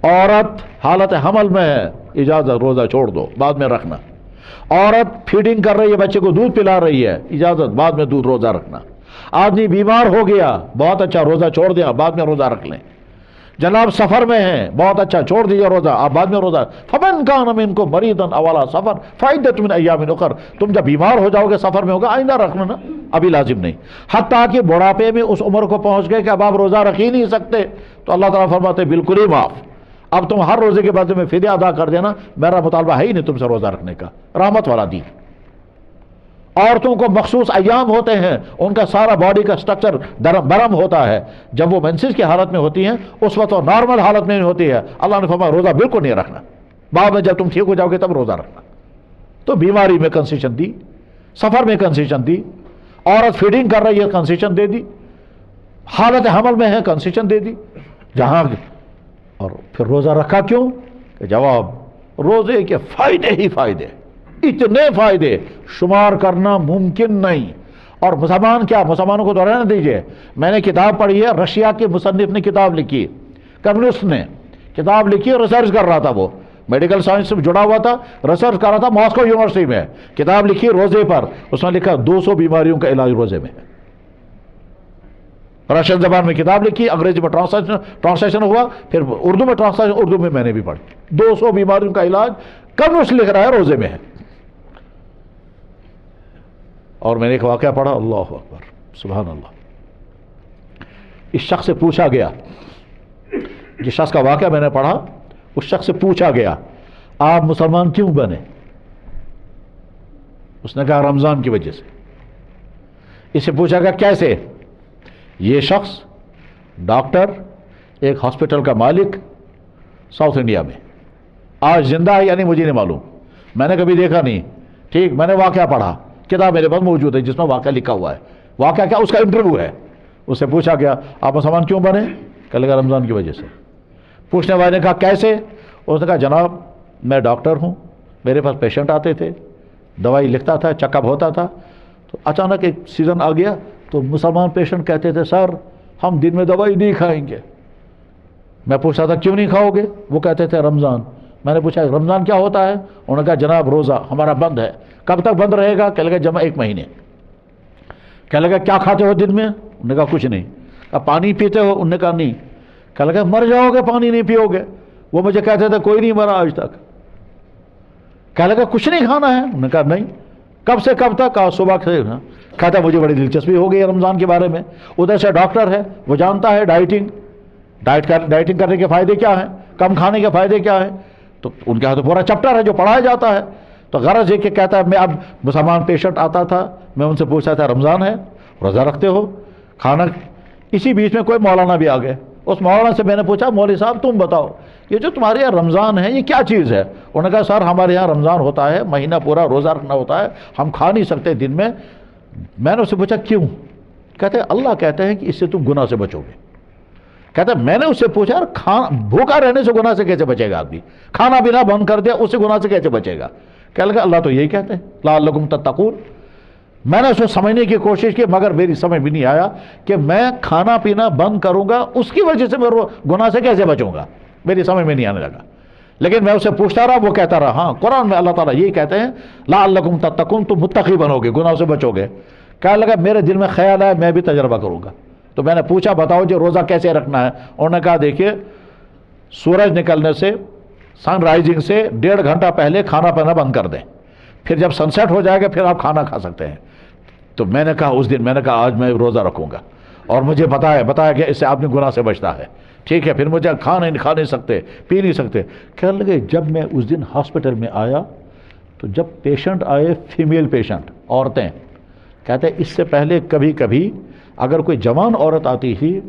عورت حالت حمل میں ہے اجازت روزہ چھوڑ دو، بعد میں رکھنا. عورت فیڈنگ کر رہی ہے، بچے کو دودھ پلا رہی ہے، اجازت بعد میں دودھ روزہ رکھنا. آدمی بیمار ہو گیا، بہت اچھا روزہ چھوڑ دیا، بعد میں روزہ رکھ لیں. جناب سفر میں ہیں، بہت اچھا چھوڑ دیجیے روزہ، آپ بعد میں روزہ. فمن کان منکم مریضا او علی سفر فعدۃ من ایام اخر. تم جب بیمار ہو جاؤ گے، سفر میں ہوگا، آئندہ رکھنا نا، ابھی لازم نہیں. حتیٰ کہ بڑھاپے میں اس عمر کو پہنچ گئے کہ اب آپ روزہ رکھ ہی نہیں سکتے، تو اللہ تعالیٰ فرماتے ہیں بالکل ہی معاف. اب تم ہر روزے کے بعد میں فدیہ ادا کر دینا، میرا مطالبہ ہے ہی نہیں تم سے روزہ رکھنے کا. رحمت والا دین. عورتوں کو مخصوص ایام ہوتے ہیں، ان کا سارا باڈی کا سٹرکچر برم ہوتا ہے، جب وہ مینسز کی حالت میں ہوتی ہیں اس وقت وہ نارمل حالت میں نہیں ہوتی ہے. اللہ نے فرمایا روزہ بالکل نہیں رکھنا، بعد میں جب تم ٹھیک ہو جاؤ گے تب روزہ رکھنا. تو بیماری میں کنسیشن دی، سفر میں کنسیشن دی، عورت فیڈنگ کر رہی ہے کنسیشن دے دی، حالت حمل میں ہے کنسیشن دے دی. جہاں اور پھر روزہ رکھا کیوں؟ کہ جواب روزے کے فائدے ہی فائدے، اتنے فائدے شمار کرنا ممکن نہیں. اور مسلمانوں کو تو رہنے دیجئے. میں نے کتاب پڑھی ہے، رشیا کے مصنف نے کتاب لکھی، کمیونسٹ نے کتاب لکھی، ریسرچ کر رہا تھا، وہ میڈیکل سائنس سے جڑا ہوا تھا، ریسرچ کر رہا تھا ماسکو یونیورسٹی میں. کتاب لکھی روزے پر، اس میں لکھا 200 بیماریوں کا علاج روزے میں ہے. رشین زبان میں کتاب لکھی، انگریزی میں ٹرانسلیشن ہوا، پھر اردو میں ٹرانسلیشن، اردو میں نے بھی پڑھی. 200 بیماریوں کا علاج کمیونسٹ لکھ رہا ہے روزے میں ہے. اور میں نے ایک واقعہ پڑھا، اللہ اکبر سبحان اللہ. اس شخص سے پوچھا گیا، جس شخص کا واقعہ میں نے پڑھا اس شخص سے پوچھا گیا آپ مسلمان کیوں بنے؟ اس نے کہا رمضان کی وجہ سے. اس سے پوچھا گیا کیسے؟ یہ شخص ڈاکٹر، ایک ہاسپٹل کا مالک، ساؤتھ انڈیا میں، آج زندہ ہے یعنی مجھے نہیں معلوم، میں نے کبھی دیکھا نہیں. ٹھیک، میں نے واقعہ پڑھا، کتاب میرے پاس موجود ہے جس میں واقعہ لکھا ہوا ہے. واقعہ کیا؟ اس کا انٹرویو ہے. اس سے پوچھا گیا آپ مسلمان کیوں بنے؟ کہنے لگا رمضان کی وجہ سے. پوچھنے والے نے کہا کیسے؟ اس نے کہا جناب میں ڈاکٹر ہوں، میرے پاس پیشنٹ آتے تھے، دوائی لکھتا تھا، چیک اپ ہوتا تھا. تو اچانک ایک سیزن آ گیا تو مسلمان پیشنٹ کہتے تھے سر ہم دن میں دوائی نہیں کھائیں گے. میں پوچھتا تھا کیوں نہیں کھاؤ گے؟ وہ کہتے تھے رمضان. میں نے پوچھا رمضان کیا ہوتا ہے؟ انہوں نے کہا جناب روزہ ہمارا بند ہے. کب تک بند رہے گا؟ کہنے لگا جمع 1 مہینے. کہنے لگا کیا کھاتے ہو دن میں؟ انہوں نے کہا کچھ نہیں. کہا پانی پیتے ہو؟ انہوں نے کہا نہیں. کہنے لگا مر جاؤ گے پانی نہیں پیو گے. وہ مجھے کہتے تھے کوئی نہیں مرا آج تک. کہنے لگا کچھ نہیں کھانا ہے؟ انہوں نے کہا نہیں. کب سے کب تک؟ کہا صبح سے. کہتا مجھے بڑی دلچسپی ہو گئی رمضان کے بارے میں. ادھر سے ڈاکٹر ہے، وہ جانتا ہے ڈائٹنگ کرنے کے فائدے کیا ہیں، کم کھانے کے فائدے کیا ہیں. تو ان کے ہاں تو پورا چیپٹر ہے جو پڑھایا جاتا ہے. تو غرض یہ کہ کہتا ہے میں اب مسلمان پیشنٹ آتا تھا، میں ان سے پوچھتا تھا رمضان ہے، روزہ رکھتے ہو، کھانا. اسی بیچ میں کوئی مولانا بھی آ گئے. اس مولانا سے میں نے پوچھا مولوی صاحب تم بتاؤ یہ جو تمہارے یہاں رمضان ہے یہ کیا چیز ہے؟ انہوں نے کہا سر ہمارے یہاں رمضان ہوتا ہے، مہینہ پورا روزہ رکھنا ہوتا ہے، ہم کھا نہیں سکتے دن میں. میں نے اس سے پوچھا کیوں؟ کہتے ہیں اللہ کہتے ہیں کہ اس سے تم گناہ سے بچو گے. کہتا ہے میں نے اس سے پوچھا یار بھوکا رہنے سے گناہ سے کیسے بچے گا آدمی؟ کھانا پینا بند کر دیا اس سے گناہ سے کیسے بچے گا؟ کہنے لگا اللہ تو یہی کہتے ہیں لعلکم تتقون. میں نے اس کو سمجھنے کی کوشش کی مگر میری سمجھ بھی نہیں آیا کہ میں کھانا پینا بند کروں گا اس کی وجہ سے میں گناہ سے کیسے بچوں گا. میری سمجھ میں نہیں آنے لگا. لیکن میں اسے پوچھتا رہا، وہ کہتا رہا ہاں قرآن میں اللہ تعالیٰ یہی کہتے ہیں لعلکم تتقون، تم متقی بنو گے، گناہ سے بچو گے. کہنے لگا میرے دل میں خیال ہے میں بھی تجربہ کروں گا. تو میں نے پوچھا بتاؤ جو روزہ کیسے رکھنا ہے؟ انہوں نے کہا دیکھیے سورج نکلنے سے، سن رائزنگ سے 1.5 گھنٹہ پہلے کھانا پینا بند کر دیں، پھر جب سن سیٹ ہو جائے گا پھر آپ کھانا کھا سکتے ہیں. تو میں نے کہا اس دن میں نے کہا آج میں روزہ رکھوں گا، اور مجھے بتایا کہ اس سے آدمی گناہ سے بچتا ہے. ٹھیک ہے، پھر مجھے کھا نہیں سکتے، پی نہیں سکتے. کہنے لگے جب میں اس دن ہاسپٹل میں آیا تو جب پیشنٹ آئے فیمیل پیشنٹ، عورتیں، کہتے اس سے پہلے کبھی کبھی اگر کوئی جوان عورت آتی تھی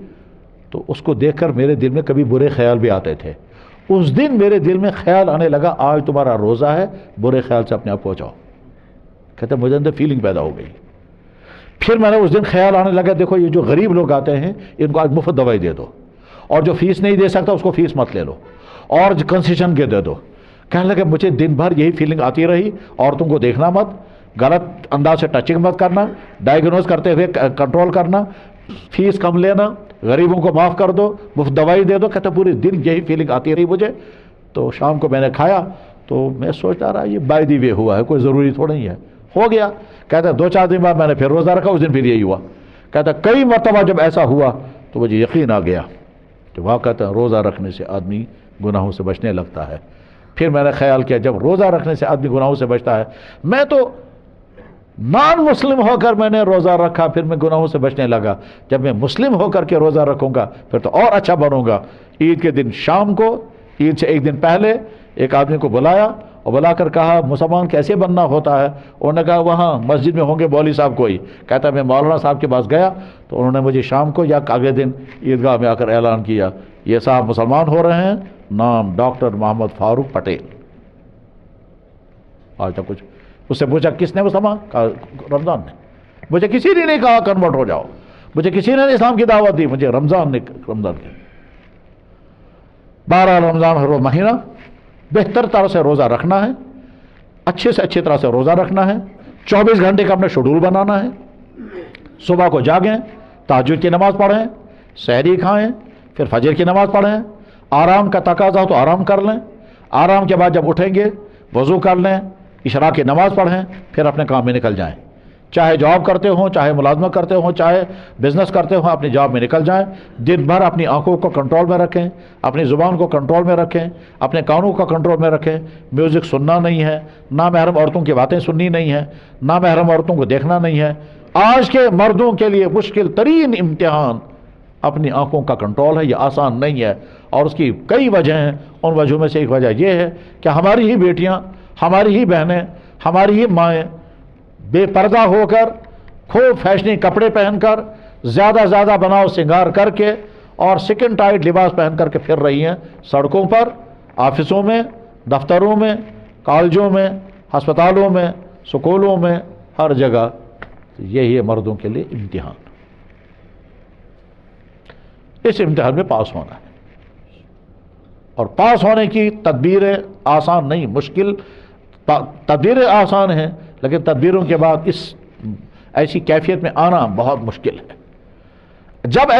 تو اس کو دیکھ کر میرے دل میں کبھی برے خیال بھی آتے تھے. اس دن میرے دل میں خیال آنے لگا آج تمہارا روزہ ہے، برے خیال سے اپنے آپ کو بچاؤ. کہتے مجھے اندر فیلنگ پیدا ہو گئی. پھر میں نے اس دن خیال آنے لگا دیکھو یہ جو غریب لوگ آتے ہیں ان کو آج مفت دوائی دے دو، اور جو فیس نہیں دے سکتا اس کو فیس مت لے لو، اور کنسیشن کے دے دو. کہنے لگے مجھے دن بھر یہی فیلنگ آتی رہی، عورتوں کو دیکھنا مت، غلط انداز سے ٹچنگ مت کرنا، ڈائیگنوز کرتے ہوئے کنٹرول کرنا، فیس کم لینا، غریبوں کو معاف کر دو, مفت دوائی دے دو. کہتا پورے دن یہی فیلنگ آتی رہی مجھے. تو شام کو میں نے کھایا تو میں سوچتا رہا یہ بائی دی وے ہوا ہے, کوئی ضروری تھوڑا نہیں ہے, ہو گیا. کہتا 2-4 دن بعد میں نے پھر روزہ رکھا, اس دن پھر یہی ہوا. کہتا کئی مرتبہ جب ایسا ہوا تو مجھے یقین آ گیا کہ واقعتا روزہ رکھنے سے آدمی گناہوں سے بچنے لگتا ہے. پھر میں نے خیال کیا جب روزہ رکھنے سے آدمی گناہوں سے بچتا ہے, میں تو نان مسلم ہو کر میں نے روزہ رکھا, پھر میں گناہوں سے بچنے لگا. جب میں مسلم ہو کر کے روزہ رکھوں گا پھر تو اور اچھا بنوں گا. عید کے دن شام کو, عید سے ایک دن پہلے ایک آدمی کو بلایا اور بلا کر کہا مسلمان کیسے بننا ہوتا ہے. انہوں نے کہا وہاں مسجد میں ہوں گے مولوی صاحب کوئی. کہتا میں مولانا صاحب کے پاس گیا تو انہوں نے مجھے شام کو یا اگلے دن عیدگاہ میں آ کر اعلان کیا یہ صاحب مسلمان ہو رہے ہیں, نام ڈاکٹر محمد فاروق پٹیل. آج تک کچھ اس سے پوچھا کس نے مسلمان, کہا رمضان نے. مجھے کسی نے نہیں کہا کنورٹ ہو جاؤ, مجھے کسی نے اسلام کی دعوت دی, مجھے رمضان نے رمضان کی. 12 رمضان ہر مہینہ بہتر طرح سے روزہ رکھنا ہے, اچھے سے اچھی طرح سے روزہ رکھنا ہے, 24 گھنٹے کا اپنا شیڈول بنانا ہے. صبح کو جاگیں, تہجد کی نماز پڑھیں, سحری کھائیں, پھر فجر کی نماز پڑھیں. آرام کا تقاضا ہو تو آرام کر لیں. آرام کے بعد جب اٹھیں گے وضو کر لیں, عشاء کی نماز پڑھیں, پھر اپنے کام میں نکل جائیں. چاہے جاب کرتے ہوں, چاہے ملازمت کرتے ہوں, چاہے بزنس کرتے ہوں, اپنی جاب میں نکل جائیں. دن بھر اپنی آنکھوں کو کنٹرول میں رکھیں, اپنی زبان کو کنٹرول میں رکھیں, اپنے کانوں کو کنٹرول میں رکھیں. میوزک سننا نہیں ہے, نامحرم عورتوں کی باتیں سننی نہیں ہے, نامحرم عورتوں کو دیکھنا نہیں ہے. آج کے مردوں کے لیے مشکل ترین امتحان اپنی آنکھوں کا کنٹرول ہے. یہ آسان نہیں ہے اور اس کی کئی وجہ ہیں. ان وجہوں میں سے ایک وجہ یہ ہے کہ ہماری ہی بیٹیاں, ہماری ہی بہنیں, ہماری ہی مائیں بے پردہ ہو کر, خوب فیشنی کپڑے پہن کر, زیادہ بناؤ سنگار کر کے اور سکن ٹائٹ لباس پہن کر کے پھر رہی ہیں سڑکوں پر, آفسوں میں, دفتروں میں, کالجوں میں, ہسپتالوں میں, سکولوں میں, ہر جگہ. یہی ہے مردوں کے لیے امتحان. اس امتحان میں پاس ہونا ہے, اور پاس ہونے کی تدبیریں آسان نہیں, مشکل. تدبیریں آسان ہیں لیکن تدبیروں کے بعد اس ایسی کیفیت میں آنا بہت مشکل ہے. جب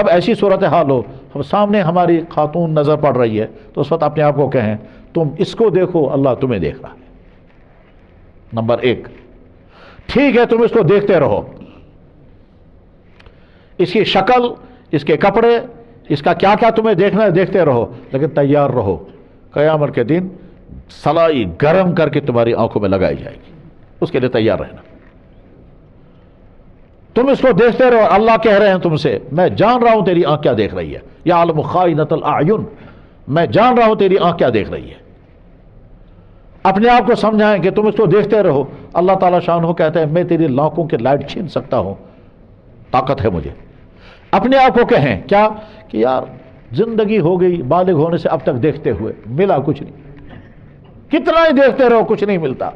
ایسی صورتحال ہو, ہم سامنے ہماری خاتون نظر پڑ رہی ہے تو اس وقت اپنے آپ کو کہیں تم اس کو دیکھو, اللہ تمہیں دیکھ رہا ہے. نمبر 1, ٹھیک ہے تم اس کو دیکھتے رہو, اس کی شکل, اس کے کپڑے, اس کا کیا کیا تمہیں دیکھنا ہے دیکھتے رہو, لیکن تیار رہو, قیامت کے دن سلائی گرم کر کے تمہاری آنکھوں میں لگائی جائے گی, اس کے لیے تیار رہنا. تم اس کو دیکھتے رہو, اللہ کہہ رہے ہیں تم سے میں جان رہا ہوں تیری آنکھ کیا دیکھ رہی ہے, یعلم خائنۃ الاعین, میں جان رہا ہوں تیری آنکھ کیا دیکھ رہی ہے. اپنے آپ کو سمجھائیں کہ تم اس کو دیکھتے رہو. اللہ تعالیٰ شانہ کہتا ہے میں تیری آنکھوں کی لائٹ چھین سکتا ہوں, طاقت ہے مجھے. اپنے آپ کو کہیں کیا کہ یار زندگی ہو گئی بالغ ہونے سے اب تک دیکھتے ہوئے, ملا کچھ نہیں, کتنا ہی دیکھتے رہو کچھ نہیں ملتا.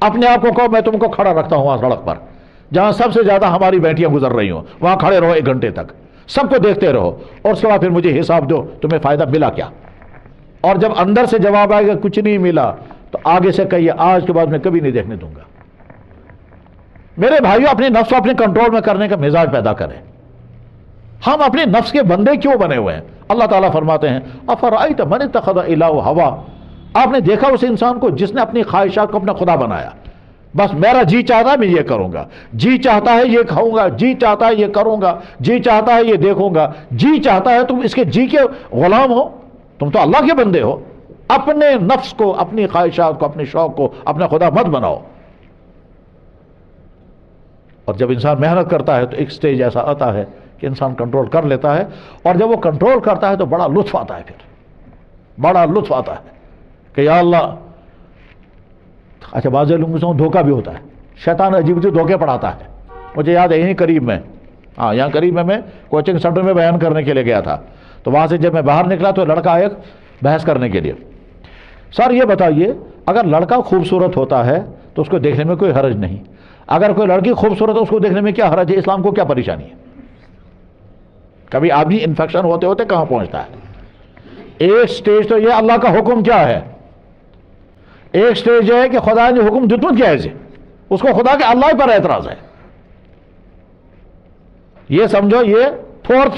اپنے آپ کو کہو میں تم کو کھڑا رکھتا ہوں وہاں سڑک پر جہاں سب سے زیادہ ہماری بیٹیاں گزر رہی ہوں, وہاں کھڑے رہو 1 گھنٹے تک, سب کو دیکھتے رہو, اور اس کے بعد پھر مجھے حساب دو تمہیں فائدہ ملا کیا. اور جب اندر سے جواب آئے گا کچھ نہیں ملا تو آگے سے کہیے آج کے بعد میں کبھی نہیں دیکھنے دوں گا. میرے بھائیو, اپنے نفس کو اپنے کنٹرول میں کرنے کا مزاج پیدا کریں. ہم اپنے نفس کے بندے کیوں بنے ہوئے ہیں؟ اللہ تعالیٰ فرماتے ہیں افرأیت من اتخذ الہہ ہوا, آپ نے دیکھا اس انسان کو جس نے اپنی خواہشات کو اپنا خدا بنایا. بس میرا جی چاہتا ہے میں یہ کروں گا, جی چاہتا ہے یہ کھاؤں گا, جی چاہتا ہے یہ کروں گا, جی چاہتا ہے یہ دیکھوں گا, جی چاہتا ہے. تم اس کے جی کے غلام ہو, تم تو اللہ کے بندے ہو. اپنے نفس کو, اپنی خواہشات کو, اپنے شوق کو اپنا خدا مت بناؤ. اور جب انسان محنت کرتا ہے تو ایک سٹیج ایسا آتا ہے کہ انسان کنٹرول کر لیتا ہے, اور جب وہ کنٹرول کرتا ہے تو بڑا لطف آتا ہے, پھر بڑا لطف آتا ہے کہ یا اللہ. اچھا بعض لوگوں سے دھوکہ بھی ہوتا ہے, شیطان عجیب عجیب دھوکے پڑھاتا ہے. مجھے یاد ہے یہیں قریب میں, یہاں قریب میں کوچنگ سینٹر میں بیان کرنے کے لیے گیا تھا, تو وہاں سے جب میں باہر نکلا تو لڑکا ایک بحث کرنے کے لیے, سر یہ بتائیے اگر لڑکا خوبصورت ہوتا ہے تو اس کو دیکھنے میں کوئی حرج نہیں, اگر کوئی لڑکی خوبصورت ہے اس کو دیکھنے میں کیا حرج ہے, اسلام کو کیا پریشانی ہے؟ کبھی آدمی انفیکشن ہوتے ہوتے کہاں پہنچتا ہے. ایک سٹیج تو یہ اللہ کا حکم کیا ہے, ایک سٹیج ہے کہ خدا نے حکم دیتوں کیا ہے, اس کو خدا کے اللہ پر اعتراض ہے. یہ سمجھو یہ 4th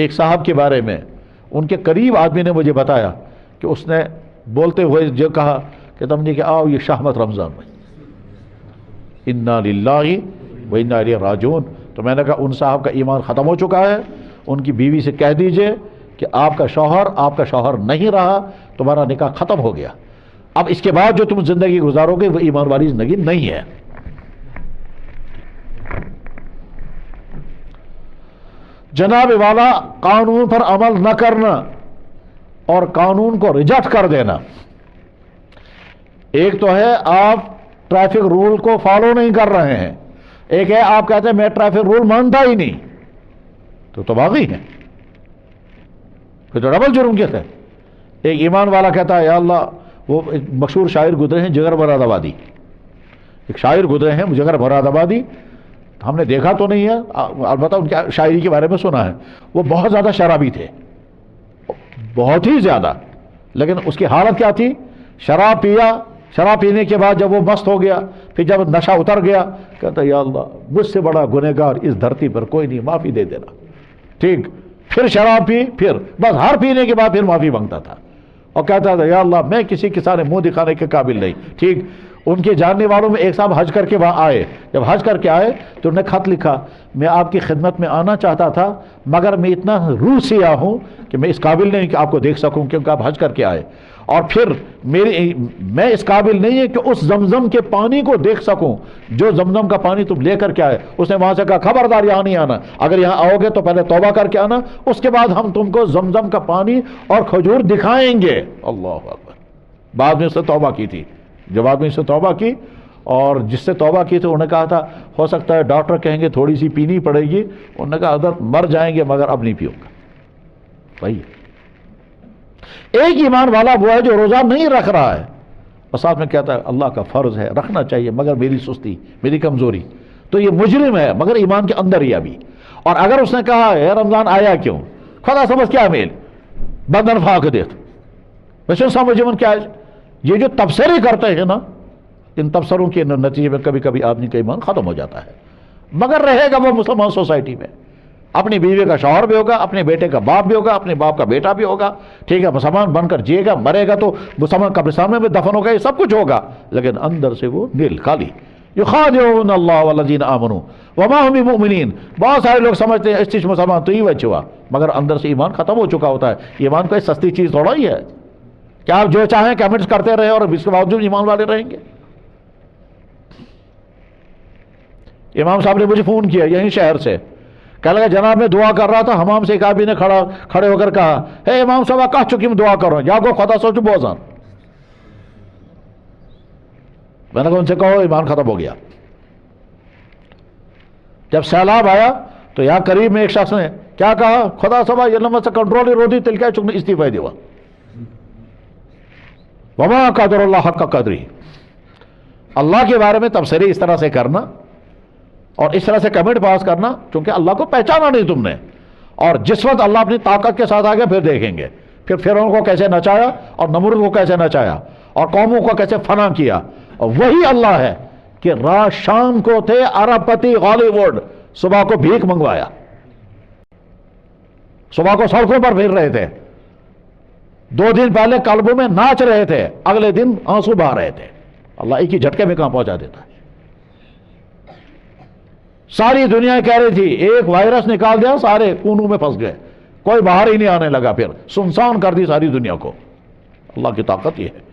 ایک صاحب کے بارے میں ان کے قریب آدمی نے مجھے بتایا کہ اس نے بولتے ہوئے جو کہا کہ تم نے کہ آؤ یہ شہمت رمضان میں، انا للہ و انا الیہ راجعون. تو میں نے کہا ان صاحب کا ایمان ختم ہو چکا ہے، ان کی بیوی سے کہہ دیجئے کہ آپ کا شوہر نہیں رہا، تمہارا نکاح ختم ہو گیا، اب اس کے بعد جو تم زندگی گزارو گے وہ ایمان والی زندگی نہیں ہے. جناب والا، قانون پر عمل نہ کرنا اور قانون کو ریجیکٹ کر دینا. ایک تو ہے آپ ٹریفک رول کو فالو نہیں کر رہے ہیں، ایک ہے آپ کہتے ہیں میں ٹریفک رول مانتا ہی نہیں، تو باغی ہیں، پھر تو ڈبل جرم کیا ہے. ایک ایمان والا کہتا ہے یا اللہ، وہ ایک مشہور شاعر گزرے ہیں جگر مراد آبادی، ایک شاعر گزرے ہیں جگر مراد آبادی، ہم نے دیکھا تو نہیں ہے البتہ ان کی شاعری کے بارے میں سنا ہے. وہ بہت زیادہ شرابی تھے، بہت ہی زیادہ، لیکن اس کی حالت کیا تھی؟ شراب پیا، شراب پینے کے بعد جب وہ مست ہو گیا، پھر جب نشہ اتر گیا، کہتا یا اللہ مجھ سے بڑا گنہگار اس دھرتی پر کوئی نہیں، معافی دے دینا. ٹھیک، پھر شراب پی، پھر بس ہر پینے کے بعد پھر معافی مانگتا تھا اور کہتا تھا یا اللہ میں کسی کے سامنے منہ دکھانے کے قابل نہیں. ٹھیک، ان کے جاننے والوں میں ایک صاحب حج کر کے وہاں آئے، جب حج کر کے آئے تو انہوں نے خط لکھا، میں آپ کی خدمت میں آنا چاہتا تھا مگر میں اتنا روح سیاہ ہوں کہ میں اس قابل نہیں کہ آپ کو دیکھ سکوں کیونکہ آپ حج کر کے آئے، اور پھر میں اس قابل نہیں ہے کہ اس زمزم کے پانی کو دیکھ سکوں جو زمزم کا پانی تم لے کر کے آئے. اس نے وہاں سے کہا خبردار یہاں نہیں آنا، اگر یہاں آؤ گے تو پہلے توبہ کر کے آنا، اس کے بعد ہم تم کو زمزم کا پانی اور کھجور دکھائیں گے. اللہ اکبر. بعد میں اس نے توبہ کی تھی، جب آدمی اس سے توبہ کی، اور جس سے توبہ کی تو انہوں نے کہا تھا ہو سکتا ہے ڈاکٹر کہیں گے تھوڑی سی پینی پڑے گی، انہوں نے کہا حضرت مر جائیں گے مگر اب نہیں پیوں گا. بھائی ایک ایمان والا وہ ہے جو روزہ نہیں رکھ رہا ہے اور ساتھ میں کہتا ہے اللہ کا فرض ہے رکھنا چاہیے مگر میری سستی، میری کمزوری، تو یہ مجرم ہے مگر ایمان کے اندر ہی ابھی. اور اگر اس نے کہا ہے رمضان آیا کیوں، خدا سمجھ کیا میل بندن پھاک دیت، ویسے سمجھ کیا ہے. یہ جو تبصرے کرتے ہیں نا، ان تبصروں کے نتیجے میں کبھی کبھی آدمی کا ایمان ختم ہو جاتا ہے، مگر رہے گا وہ مسلمان سوسائٹی میں، اپنی بیوی کا شوہر بھی ہوگا، اپنے بیٹے کا باپ بھی ہوگا، اپنے باپ کا بیٹا بھی ہوگا. ٹھیک ہے، مسلمان بن کر جیے گا، مرے گا تو مسلمان قبرستان میں بھی دفن ہوگا، یہ سب کچھ ہوگا، لیکن اندر سے وہ نیل خالی. یخادعون اللہ والذین آمنوا وما هم بمؤمنین. بہت سارے لوگ سمجھتے ہیں اس چیز مسلمان تو ہی بچ ہوا، مگر اندر سے ایمان ختم ہو چکا ہوتا ہے. ایمان کوئی سستی چیز تھوڑا ہی ہے کہ آپ جو چاہیں کمنٹس کرتے رہے اور اس کے باوجود ایمان والے رہیں گے. امام صاحب نے مجھے فون کیا یہیں شہر سے، کہنے لگا جناب میں دعا کر رہا تھا، حمام سے ایک آدمی نے کھڑے ہو کر کہا ہے امام صاحب کہہ چکی میں دعا کر رہا ہوں، یا کو خدا سوچو بوزان. میں نے کہا ان سے کہو ایمان ختم ہو گیا. جب سیلاب آیا تو یہاں قریب میں ایک شخص نے کیا کہا، خدا صاحب یہ لمبا سے کنٹرول ہی روتی تل کیا چکنے استعفی دیوا وما قدر اللہ حق قدری. اللہ کے بارے میں تبصرے اس طرح سے کرنا اور اس طرح سے کمنٹ پاس کرنا، چونکہ اللہ کو پہچانا نہیں تم نے، اور جس وقت اللہ اپنی طاقت کے ساتھ آ گیا پھر دیکھیں گے، پھر فرعون کو کیسے نچایا اور نمرود کو کیسے نچایا اور قوموں کو کیسے فنا کیا. اور وہی اللہ ہے کہ رات شام کو تھے ارب پتی ہالی ووڈ، صبح کو بھیک منگوایا، صبح کو سڑکوں پر پھر رہے تھے، 2 دن پہلے قلبوں میں ناچ رہے تھے، اگلے دن آنسو بہا رہے تھے. اللہ ایک ہی جھٹکے میں کہاں پہنچا دیتا ہے. ساری دنیا کہہ رہی تھی ایک وائرس نکال دیا سارے کونوں میں پھنس گئے، کوئی باہر ہی نہیں آنے لگا، پھر سنسان کر دی ساری دنیا کو. اللہ کی طاقت یہ ہے.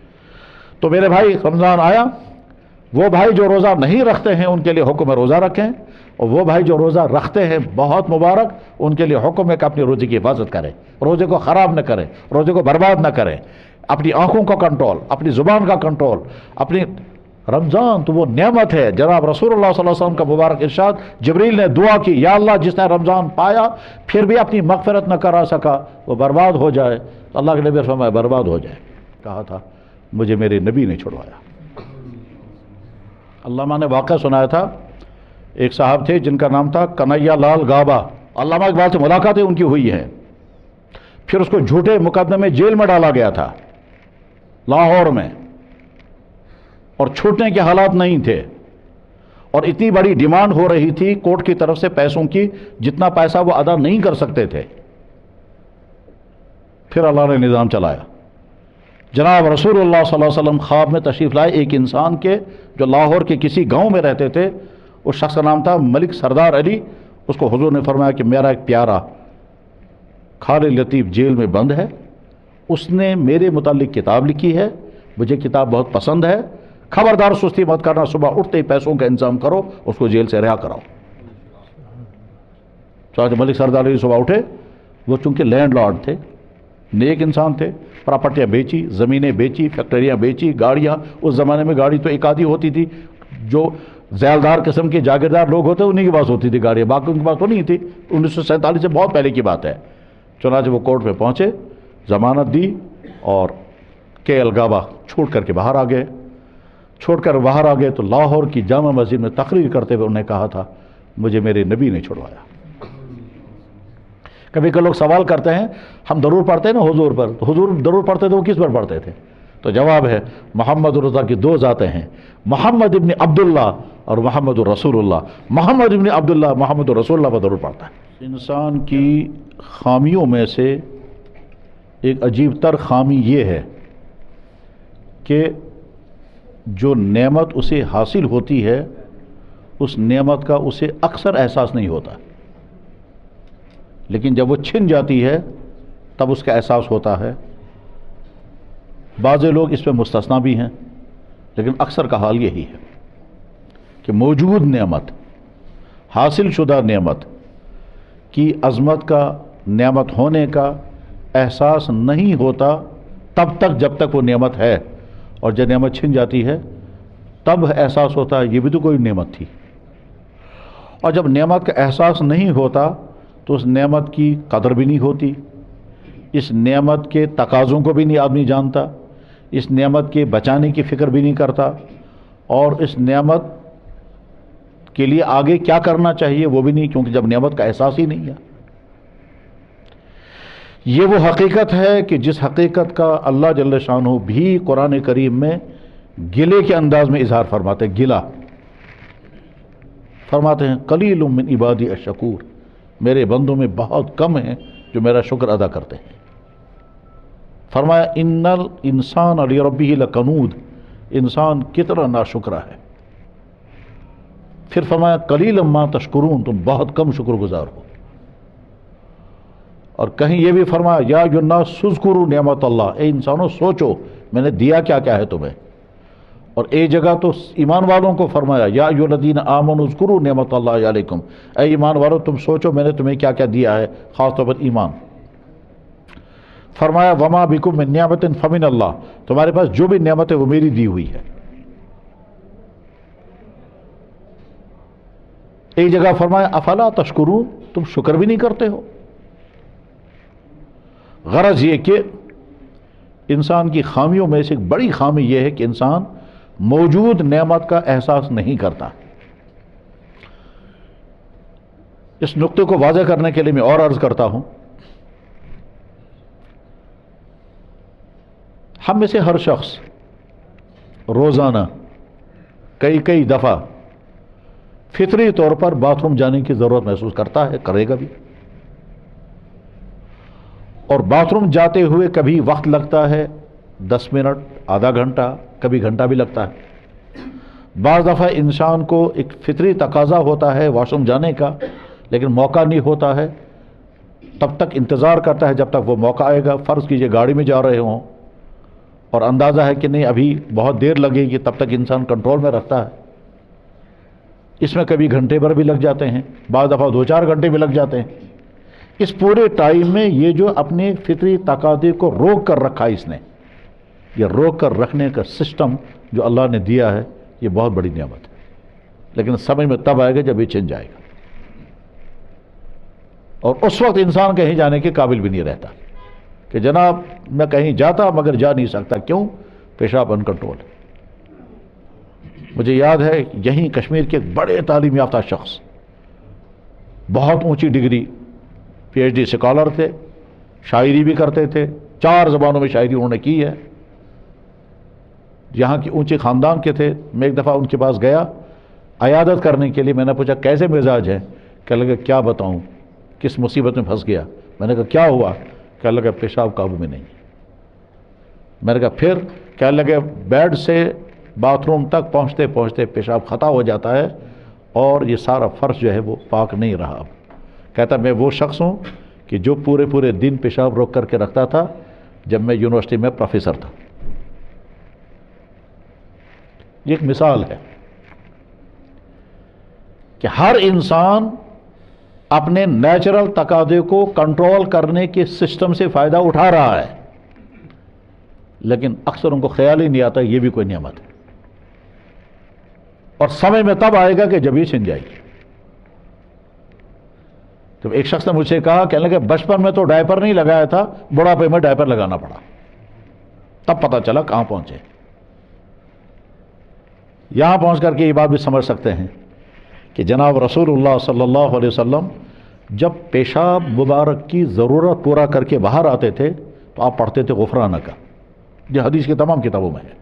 تو میرے بھائی رمضان آیا، وہ بھائی جو روزہ نہیں رکھتے ہیں ان کے لیے حکم ہے روزہ رکھیں، اور وہ بھائی جو روزہ رکھتے ہیں بہت مبارک، ان کے لیے حکم ہے کہ اپنی روزے کی حفاظت کریں، روزے کو خراب نہ کریں، روزے کو برباد نہ کریں. اپنی آنکھوں کا کنٹرول، اپنی زبان کا کنٹرول، اپنی رمضان تو وہ نعمت ہے. جناب رسول اللہ صلی اللہ علیہ وسلم کا مبارک ارشاد، جبریل نے دعا کی یا اللہ جس نے رمضان پایا پھر بھی اپنی مغفرت نہ کرا سکا وہ برباد ہو جائے. اللہ کے نبی فرمایا برباد ہو جائے. کہا تھا مجھے میرے نبی نے چھڑوایا. علامہ نے واقعہ سنایا تھا، ایک صاحب تھے جن کا نام تھا کنیا لال گابا. علامہ اقبال سے ملاقاتیں ان کی ہوئی ہیں. پھر اس کو جھوٹے مقدمے میں جیل میں ڈالا گیا تھا لاہور میں، اور چھوٹنے کے حالات نہیں تھے، اور اتنی بڑی ڈیمانڈ ہو رہی تھی کورٹ کی طرف سے پیسوں کی جتنا پیسہ وہ ادا نہیں کر سکتے تھے. پھر اللہ نے نظام چلایا. جناب رسول اللہ صلی اللہ علیہ وسلم خواب میں تشریف لائے ایک انسان کے جو لاہور کے کسی گاؤں میں رہتے تھے. اس شخص کا نام تھا ملک سردار علی. اس کو حضور نے فرمایا کہ میرا ایک پیارا خالد لطیف جیل میں بند ہے, اس نے میرے متعلق کتاب لکھی ہے, مجھے کتاب بہت پسند ہے, خبردار سستی مت کرنا, صبح اٹھتے ہی پیسوں کا انتظام کرو, اس کو جیل سے رہا کراؤ. چنانچہ ملک سردار علی صبح اٹھے. وہ چونکہ لینڈ لارڈ تھے, نیک انسان تھے, پراپرٹیاں بیچی, زمینیں بیچی, فیکٹریاں بیچی, گاڑیاں, اس زمانے میں گاڑی تو ایک آدھی ہوتی تھی, جو ذیلدار قسم کے جاگیردار لوگ ہوتے انہیں کے پاس ہوتی تھی گاڑیاں, باقی ان کے پاس تو نہیں تھی. 1947 سے بہت پہلے کی بات ہے. چنانچہ وہ کورٹ پہ پہنچے, ضمانت دی اور کے الگابا چھوڑ کر کے باہر آ گئے. چھوڑ کر باہر آ گئے تو لاہور کی جامع مسجد میں تقریر کرتے ہوئے انہوں نے کہا تھا مجھے میرے نبی نے چھڑوایا. کبھی کبھی لوگ سوال کرتے ہیں ہم درود پڑھتے ہیں نا حضور پر, تو حضور درود پڑھتے تھے وہ کس پر پڑھتے تھے؟ تو جواب ہے محمد رضا کی دو ذاتیں ہیں, محمد ابن عبداللہ اور محمد الرسول اللہ. محمد ابن عبداللہ محمد الرسول اللہ پر درود پڑھتا ہے. انسان کی خامیوں میں سے ایک عجیب تر خامی یہ ہے کہ جو نعمت اسے حاصل ہوتی ہے اس نعمت کا اسے اکثر احساس نہیں ہوتا, لیکن جب وہ چھن جاتی ہے تب اس کا احساس ہوتا ہے. بعض لوگ اس پہ مستثنا بھی ہیں, لیکن اکثر کا حال یہی ہے کہ موجود نعمت, حاصل شدہ نعمت کی عظمت کا, نعمت ہونے کا احساس نہیں ہوتا تب تک جب تک وہ نعمت ہے, اور جب نعمت چھن جاتی ہے تب احساس ہوتا ہے یہ بھی تو کوئی نعمت تھی. اور جب نعمت کا احساس نہیں ہوتا تو اس نعمت کی قدر بھی نہیں ہوتی, اس نعمت کے تقاضوں کو بھی نہیں آدمی جانتا, اس نعمت کے بچانے کی فکر بھی نہیں کرتا, اور اس نعمت کے لیے آگے کیا کرنا چاہیے وہ بھی نہیں, کیونکہ جب نعمت کا احساس ہی نہیں ہے. یہ وہ حقیقت ہے کہ جس حقیقت کا اللہ جل شانہ بھی قرآن کریم میں گلے کے انداز میں اظہار فرماتے ہیں. گلہ فرماتے ہیں قلیل من عبادی الشکور, میرے بندوں میں بہت کم ہیں جو میرا شکر ادا کرتے ہیں. فرمایا ان الانسان لربہ لکنود, انسان کتنا ناشکرا ہے. پھر فرمایا قلیلا ما تشکرون, تم بہت کم شکر گزار ہو. اور کہیں یہ بھی فرمایا یا ایھا الناس اذکروا نعمت اللہ, اے انسانوں سوچو میں نے دیا کیا کیا ہے تمہیں. اور ایک جگہ تو ایمان والوں کو فرمایا یا ایھا الذین آمنوا اذکروا نعمت اللہ علیکم, اے ایمان والوں تم سوچو میں نے تمہیں کیا کیا دیا ہے, خاص طور پر ایمان. فرمایا وما بکم من نعمت فمن اللہ, تمہارے پاس جو بھی نعمت ہے وہ میری دی ہوئی ہے. ایک جگہ فرمایا افلا تشکرون, تم شکر بھی نہیں کرتے ہو. غرض یہ کہ انسان کی خامیوں میں سے ایک بڑی خامی یہ ہے کہ انسان موجود نعمت کا احساس نہیں کرتا. اس نقطے کو واضح کرنے کے لیے میں اور عرض کرتا ہوں, ہم میں سے ہر شخص روزانہ کئی دفعہ فطری طور پر باتھ روم جانے کی ضرورت محسوس کرتا ہے, کرے گا بھی. اور باتھ روم جاتے ہوئے کبھی وقت لگتا ہے 10 منٹ, آدھا گھنٹہ, کبھی گھنٹہ بھی لگتا ہے. بعض دفعہ انسان کو ایک فطری تقاضا ہوتا ہے واش روم جانے کا, لیکن موقع نہیں ہوتا ہے, تب تک انتظار کرتا ہے جب تک وہ موقع آئے گا. فرض کیجئے گاڑی میں جا رہے ہوں اور اندازہ ہے کہ نہیں ابھی بہت دیر لگے گی, تب تک انسان کنٹرول میں رکھتا ہے. اس میں کبھی گھنٹے بھر بھی لگ جاتے ہیں, بعض دفعہ 2-4 گھنٹے بھی لگ جاتے ہیں. اس پورے ٹائم میں یہ جو اپنے فطری تقاضے کو روک کر رکھا اس نے, یہ روک کر رکھنے کا سسٹم جو اللہ نے دیا ہے یہ بہت بڑی نعمت ہے. لیکن سمجھ میں تب آئے گا جب یہ چھن جائے گا, اور اس وقت انسان کہیں جانے کے قابل بھی نہیں رہتا کہ جناب میں کہیں جاتا مگر جا نہیں سکتا. کیوں؟ پیشاب ان کنٹرول. مجھے یاد ہے یہیں کشمیر کے ایک بڑے تعلیم یافتہ شخص, بہت اونچی ڈگری, پی ایچ ڈی اسکالر تھے, شاعری بھی کرتے تھے, 4 زبانوں میں شاعری انہوں نے کی ہے, یہاں کے اونچے خاندان کے تھے. میں ایک دفعہ ان کے پاس گیا عیادت کرنے کے لیے. میں نے پوچھا کیسے مزاج ہے؟ کہنے لگے کیا بتاؤں, کس مصیبت میں پھنس گیا. میں نے کہا کیا ہوا؟ کہنے لگا پیشاب قابو میں نہیں ہے۔ میں نے کہا پھر؟ کہنے لگے بیڈ سے باتھ روم تک پہنچتے پہنچتے پیشاب خطا ہو جاتا ہے اور یہ سارا فرش جو ہے وہ پاک نہیں رہا۔ اب کہتا میں وہ شخص ہوں کہ جو پورے دن پیشاب روک کر کے رکھتا تھا جب میں یونیورسٹی میں پروفیسر تھا۔ یہ ایک مثال ہے کہ ہر انسان اپنے نیچرل تقاضے کو کنٹرول کرنے کے سسٹم سے فائدہ اٹھا رہا ہے، لیکن اکثر ان کو خیال ہی نہیں آتا یہ بھی کوئی نعمت ہے، اور سمجھ میں تب آئے گا کہ جب یہ چھن جائے گی۔ تو ایک شخص نے مجھ سے کہا، کہنے لگا بچپن میں تو ڈائپر نہیں لگایا تھا، بڑھاپے میں ڈائپر لگانا پڑا، تب پتہ چلا کہاں پہنچے۔ یہاں پہنچ کر کے یہ بات بھی سمجھ سکتے ہیں کہ جناب رسول اللہ صلی اللہ علیہ وسلم جب پیشاب مبارک کی ضرورت پورا کر کے باہر آتے تھے تو آپ پڑھتے تھے غفرانک۔ یہ حدیث کی تمام کتابوں میں ہے۔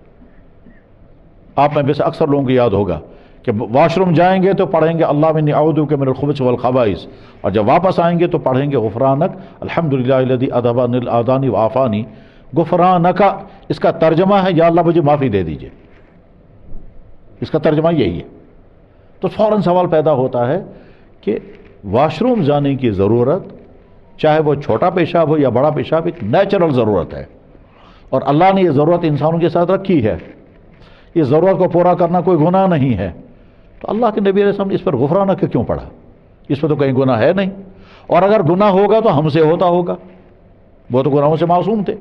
آپ میں سے اکثر لوگوں کو یاد ہوگا کہ واش روم جائیں گے تو پڑھیں گے اللہم انی اعوذ بک من الخبث والخبائث، اور جب واپس آئیں گے تو پڑھیں گے غفرانک الحمدللہ الذی اذھب عنی الاذان وعافانی۔ غفرانک اس کا ترجمہ ہے یا اللہ مجھے معافی دے دیجئے، اس کا ترجمہ یہی ہے۔ تو فوراً سوال پیدا ہوتا ہے کہ واش روم جانے کی ضرورت، چاہے وہ چھوٹا پیشاب ہو یا بڑا پیشاب، ایک نیچرل ضرورت ہے، اور اللہ نے یہ ضرورت انسانوں کے ساتھ رکھی ہے۔ یہ ضرورت کو پورا کرنا کوئی گناہ نہیں ہے، تو اللہ کے نبی علیہ السلام نے اس پر غفرانک کیوں پڑھا؟ اس پر تو کہیں گناہ ہے نہیں، اور اگر گناہ ہوگا تو ہم سے ہوتا ہوگا، وہ تو گناہوں سے معصوم تھے۔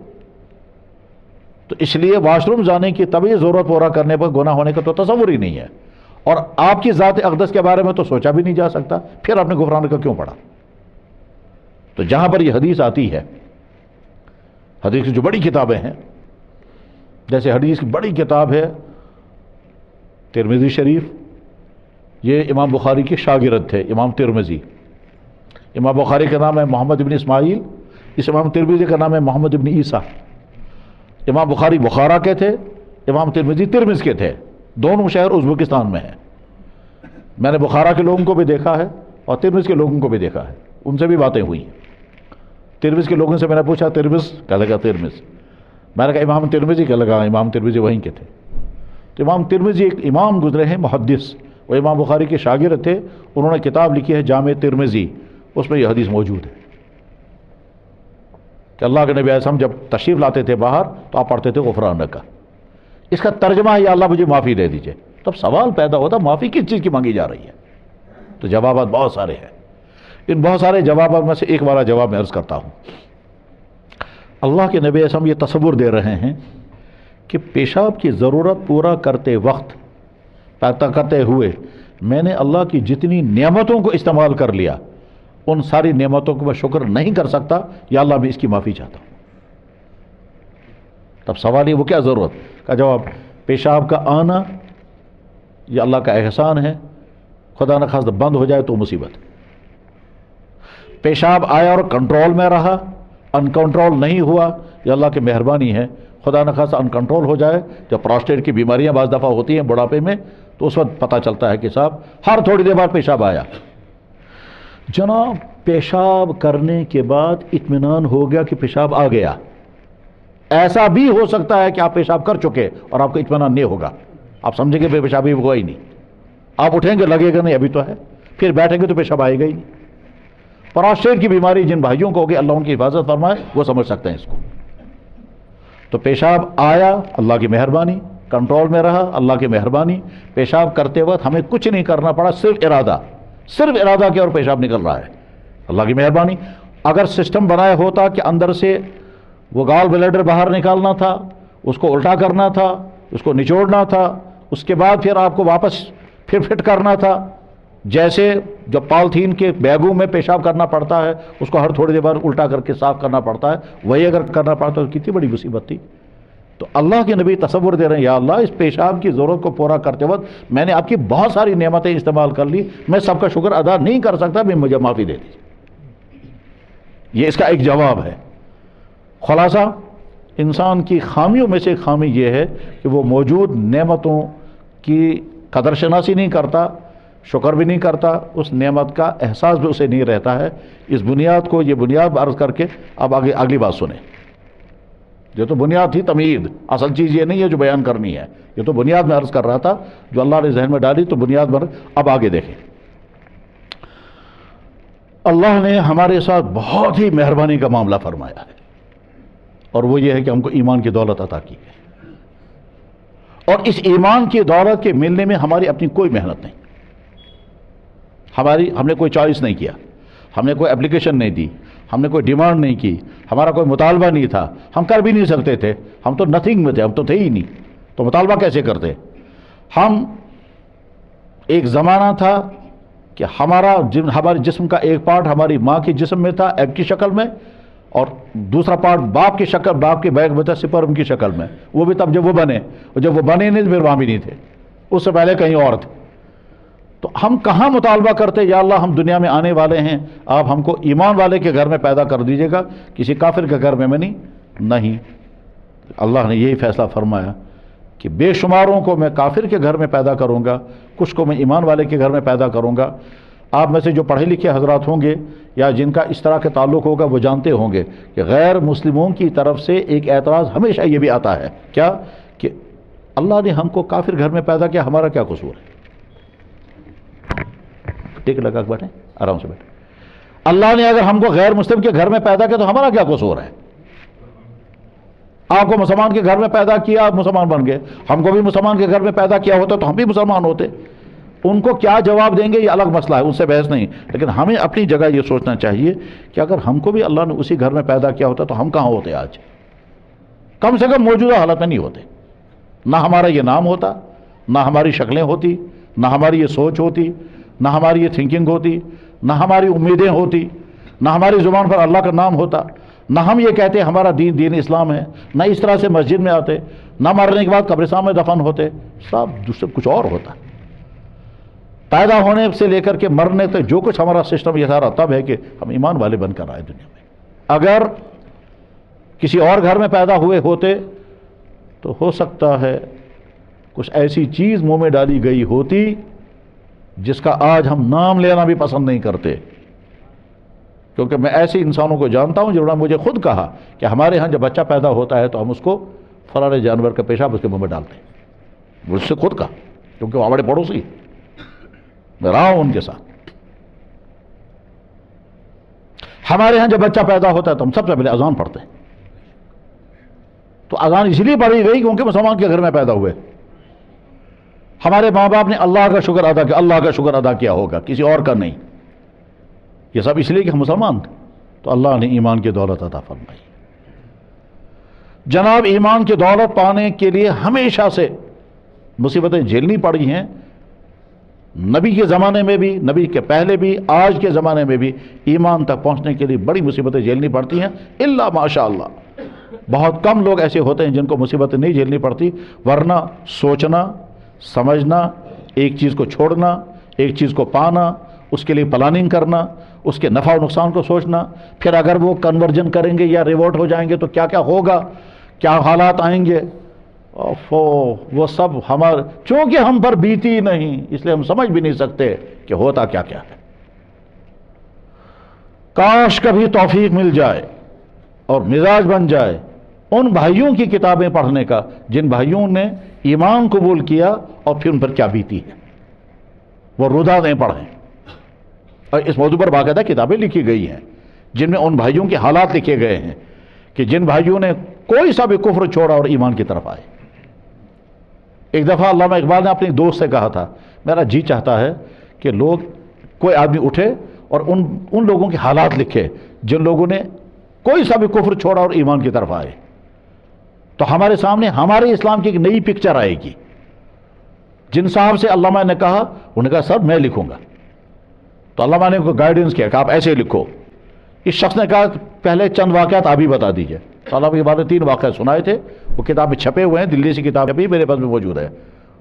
تو اس لیے واش روم جانے کی طبعی ضرورت پورا کرنے پر گناہ ہونے کا تو تصور ہی نہیں ہے، اور آپ کی ذات اقدس کے بارے میں تو سوچا بھی نہیں جا سکتا، پھر آپ نے غفرانک کا کیوں پڑھا؟ تو جہاں پر یہ حدیث آتی ہے، حدیث کی جو بڑی کتابیں ہیں، جیسے حدیث کی بڑی کتاب ہے ترمذی شریف، یہ امام بخاری کے شاگرد تھے امام ترمذی۔ امام بخاری کا نام ہے محمد ابن اسماعیل، اس امام ترمذی کا نام ہے محمد ابن عیسیٰ۔ امام بخاری بخارا کے تھے، امام ترمذی ترمذ کے تھے، دونوں شہر ازبکستان میں ہیں۔ میں نے بخارا کے لوگوں کو بھی دیکھا ہے اور ترمذ کے لوگوں کو بھی دیکھا ہے، ان سے بھی باتیں ہوئی ہیں۔ ترمذ کے لوگوں سے میں نے پوچھا ترمذ کہا لگا ترمذ، میں نے کہا امام ترمذی کہا لگا امام ترمذی وہیں کے تھے۔ تو امام ترمذی ایک امام گزرے ہیں محدث، وہ امام بخاری کے شاگرد تھے، انہوں نے کتاب لکھی ہے جامع ترمذی، اس میں یہ حدیث موجود ہے کہ اللہ کے نبی علیہ السلام جب تشریف لاتے تھے باہر تو آپ پڑھتے تھے غفرانک کا۔ اس کا ترجمہ ہے یا اللہ مجھے معافی دے دیجئے۔ تب سوال پیدا ہوتا معافی کس چیز کی مانگی جا رہی ہے؟ تو جوابات بہت سارے ہیں، ان بہت سارے جوابات میں سے ایک والا جواب میں عرض کرتا ہوں۔ اللہ کے نبی علیہ السلام یہ تصور دے رہے ہیں کہ پیشاب کی ضرورت پورا کرتے وقت، پیدا کرتے ہوئے میں نے اللہ کی جتنی نعمتوں کو استعمال کر لیا، ان ساری نعمتوں کو میں شکر نہیں کر سکتا، یا اللہ میں اس کی معافی چاہتا ہوں۔ تب سوال یہ وہ کیا ضرورت کا جواب، پیشاب کا آنا یہ اللہ کا احسان ہے، خدا نخواستہ بند ہو جائے تو مصیبت۔ پیشاب آیا اور کنٹرول میں رہا، ان کنٹرول نہیں ہوا، یہ اللہ کی مہربانی ہے، خدا نخواستہ ان کنٹرول ہو جائے۔ جب پراسٹیٹ کی بیماریاں بعض دفعہ ہوتی ہیں بڑھاپے میں، تو اس وقت پتہ چلتا ہے کہ صاحب ہر تھوڑی دیر بعد پیشاب آیا۔ جناب پیشاب کرنے کے بعد اطمینان ہو گیا کہ پیشاب آ گیا، ایسا بھی ہو سکتا ہے کہ آپ پیشاب کر چکے اور آپ کو اطمینان نہیں ہوگا، آپ سمجھیں گے پیشاب ہی ہوا ہی نہیں، آپ اٹھیں گے لگے گا نہیں ابھی تو ہے، پھر بیٹھیں گے تو پیشاب آئے گا ہی نہیں۔ پراسٹیٹ کی بیماری جن بھائیوں کو ہوگی اللہ ان کی حفاظت فرمائے، وہ سمجھ سکتے ہیں اس کو۔ تو پیشاب آیا اللہ کی مہربانی، کنٹرول میں رہا اللہ کی مہربانی۔ پیشاب کرتے وقت ہمیں کچھ نہیں کرنا پڑا، صرف ارادہ کیا اور پیشاب نکل رہا ہے، اللہ کی مہربانی۔ اگر سسٹم بنایا ہوتا کہ اندر سے وہ گال بلیڈر باہر نکالنا تھا، اس کو الٹا کرنا تھا، اس کو نچوڑنا تھا، اس کے بعد پھر آپ کو واپس پھر فٹ کرنا تھا، جیسے جو پالتھین کے بیگوں میں پیشاب کرنا پڑتا ہے اس کو ہر تھوڑی دیر بعد الٹا کر کے صاف کرنا پڑتا ہے، وہی اگر کرنا پڑتا تو کتنی بڑی مصیبت تھی۔ تو اللہ کے نبی تصور دے رہے ہیں یا اللہ اس پیشاب کی ضرورت کو پورا کرتے وقت میں نے آپ کی بہت ساری نعمتیں استعمال کر لی، میں سب کا شکر ادا نہیں کر سکتا، بھی مجھے معافی دے دیجیے۔ یہ اس کا ایک جواب ہے۔ خلاصہ انسان کی خامیوں میں سے ایک خامی یہ ہے کہ وہ موجود نعمتوں کی قدر شناسی نہیں کرتا، شکر بھی نہیں کرتا، اس نعمت کا احساس بھی اسے نہیں رہتا ہے۔ اس بنیاد کو، یہ بنیاد عرض کر کے اب آگے اگلی بات سنیں۔ یہ تو بنیاد تھی، تمہید، اصل چیز یہ نہیں ہے جو بیان کرنی ہے، یہ تو بنیاد میں عرض کر رہا تھا جو اللہ نے ذہن میں ڈالی، تو بنیاد پر اب آگے دیکھیں۔ اللہ نے ہمارے ساتھ بہت ہی مہربانی کا معاملہ فرمایا ہے، اور وہ یہ ہے کہ ہم کو ایمان کی دولت عطا کی ہے، اور اس ایمان کی دولت کے ملنے میں ہماری اپنی کوئی محنت نہیں، ہم نے کوئی چوائس نہیں کیا، ہم نے کوئی اپلیکیشن نہیں دی، ہم نے کوئی ڈیمانڈ نہیں کی، ہمارا کوئی مطالبہ نہیں تھا، ہم کر بھی نہیں سکتے تھے، ہم تو نتھنگ میں تھے، ہم تو تھے ہی نہیں، تو مطالبہ کیسے کرتے؟ ہم ایک زمانہ تھا کہ ہمارے جسم کا ایک پارٹ ہماری ماں کے جسم میں تھا ایگ کی شکل میں، اور دوسرا پارٹ باپ کے بیگ میں تھا سپرم کی شکل میں، وہ بھی تب جب وہ بنے، اور جب وہ بنے نہیں تو پھر وہاں بھی نہیں تھے، اس سے پہلے کہیں اور تھے۔ تو ہم کہاں مطالبہ کرتے یا اللہ ہم دنیا میں آنے والے ہیں، آپ ہم کو ایمان والے کے گھر میں پیدا کر دیجیے گا، کسی کافر کے گھر میں نہیں۔ اللہ نے یہی فیصلہ فرمایا کہ بے شماروں کو میں کافر کے گھر میں پیدا کروں گا، کچھ کو میں ایمان والے کے گھر میں پیدا کروں گا۔ آپ میں سے جو پڑھے لکھے حضرات ہوں گے یا جن کا اس طرح کے تعلق ہوگا وہ جانتے ہوں گے کہ غیر مسلموں کی طرف سے ایک اعتراض ہمیشہ یہ بھی آتا ہے کیا کہ اللہ نے ہم کو کافر گھر میں پیدا کیا، ہمارا کیا قصور ہے؟ ٹھیک لگا کہ بیٹھیں، آرام سے بیٹھیں۔ اللہ نے اگر ہم کو غیر مسلم کے گھر میں پیدا کیا تو ہمارا کیا قصور ہے؟ آپ کو مسلمان کے گھر میں پیدا کیا، آپ مسلمان بن گئے، ہم کو بھی مسلمان کے گھر میں پیدا کیا ہوتا تو ہم بھی مسلمان ہوتے۔ ان کو کیا جواب دیں گے یہ الگ مسئلہ ہے، ان سے بحث نہیں، لیکن ہمیں اپنی جگہ یہ سوچنا چاہیے کہ اگر ہم کو بھی اللہ نے اسی گھر میں پیدا کیا ہوتا تو ہم کہاں ہوتے آج؟ کم سے کم موجودہ حالت میں نہیں ہوتے، نہ ہمارا یہ نام ہوتا، نہ ہماری شکلیں ہوتی، نہ ہماری یہ سوچ ہوتی، نہ ہماری یہ تھنکنگ ہوتی، نہ ہماری امیدیں ہوتی، نہ ہماری زبان پر اللہ کا نام ہوتا، نہ ہم یہ کہتے ہمارا دین اسلام ہے، نہ اس طرح سے مسجد میں آتے، نہ مرنے کے بعد قبرستان میں دفن ہوتے، سب دوسرے کچھ اور ہوتا۔ پیدا ہونے سے لے کر کے مرنے تک جو کچھ ہمارا سسٹم یہ سارا تب ہے کہ ہم ایمان والے بن کر آئے دنیا میں۔ اگر کسی اور گھر میں پیدا ہوئے ہوتے تو ہو سکتا ہے کچھ ایسی چیز منہ میں ڈالی گئی ہوتی جس کا آج ہم نام لینا بھی پسند نہیں کرتے، کیونکہ میں ایسے انسانوں کو جانتا ہوں جنہوں نے مجھے خود کہا کہ ہمارے ہاں جب بچہ پیدا ہوتا ہے تو ہم اس کو فلاں جانور کا پیشاب اس کے منہ میں ڈالتے ہیں، مجھ سے خود کہا، کیونکہ وہ ہمارے پڑوسی، میں رہا ہوں ان کے ساتھ۔ ہمارے ہاں جب بچہ پیدا ہوتا ہے تو ہم سب سے پہلے اذان پڑھتے ہیں، تو اذان اس لیے پڑھی گئی کیونکہ مسلمان کے گھر میں پیدا ہوئے۔ ہمارے ماں باپ نے اللہ کا شکر ادا کیا، اللہ کا شکر ادا کیا ہوگا، کسی اور کا نہیں، یہ سب اس لیے کہ ہم مسلمان تھے، تو اللہ نے ایمان کی دولت عطا فرمائی۔ جناب ایمان کی دولت پانے کے لیے ہمیشہ سے مصیبتیں جھیلنی پڑی ہیں، نبی کے زمانے میں بھی، نبی کے پہلے بھی، آج کے زمانے میں بھی ایمان تک پہنچنے کے لیے بڑی مصیبتیں جھیلنی پڑتی ہیں، الا ماشاء اللہ بہت کم لوگ ایسے ہوتے ہیں جن کو مصیبتیں نہیں جھیلنی پڑتی، ورنہ سوچنا، سمجھنا، ایک چیز کو چھوڑنا، ایک چیز کو پانا، اس کے لیے پلاننگ کرنا، اس کے نفع و نقصان کو سوچنا، پھر اگر وہ کنورجن کریں گے یا ریورٹ ہو جائیں گے تو کیا کیا ہوگا، کیا حالات آئیں گے، وہ سب چونکہ ہم پر بیتی نہیں اس لیے ہم سمجھ بھی نہیں سکتے کہ ہوتا کیا کیا ہے۔ کاش کبھی توفیق مل جائے اور مزاج بن جائے ان بھائیوں کی کتابیں پڑھنے کا جن بھائیوں نے ایمان قبول کیا اور پھر ان پر کیا بیتی ہے، وہ رودادیں پڑھیں، اور اس موضوع پر باقاعدہ کتابیں لکھی گئی ہیں جن میں ان بھائیوں کے حالات لکھے گئے ہیں کہ جن بھائیوں نے کوئی سا بھی کفر چھوڑا اور ایمان کی طرف آئے۔ ایک دفعہ علامہ اقبال نے اپنے دوست سے کہا تھا، میرا جی چاہتا ہے کہ کوئی آدمی اٹھے اور ان لوگوں کے حالات لکھے جن لوگوں نے کوئی سا بھی کفر چھوڑا اور ایمان کی طرف آئے، تو ہمارے سامنے ہمارے اسلام کی ایک نئی پکچر آئے گی۔ جن صاحب سے علامہ نے کہا، انہوں نے کہا سر میں لکھوں گا، تو علامہ نے کو گائیڈنس کیا کہ آپ ایسے لکھو۔ اس شخص نے کہا پہلے چند واقعات آپ ہی بتا دیجئے، تو علامہ کے بعد 3 واقعات سنائے تھے، وہ کتابیں چھپے ہوئے ہیں، دلی سے کتاب بھی میرے پاس میں موجود ہے،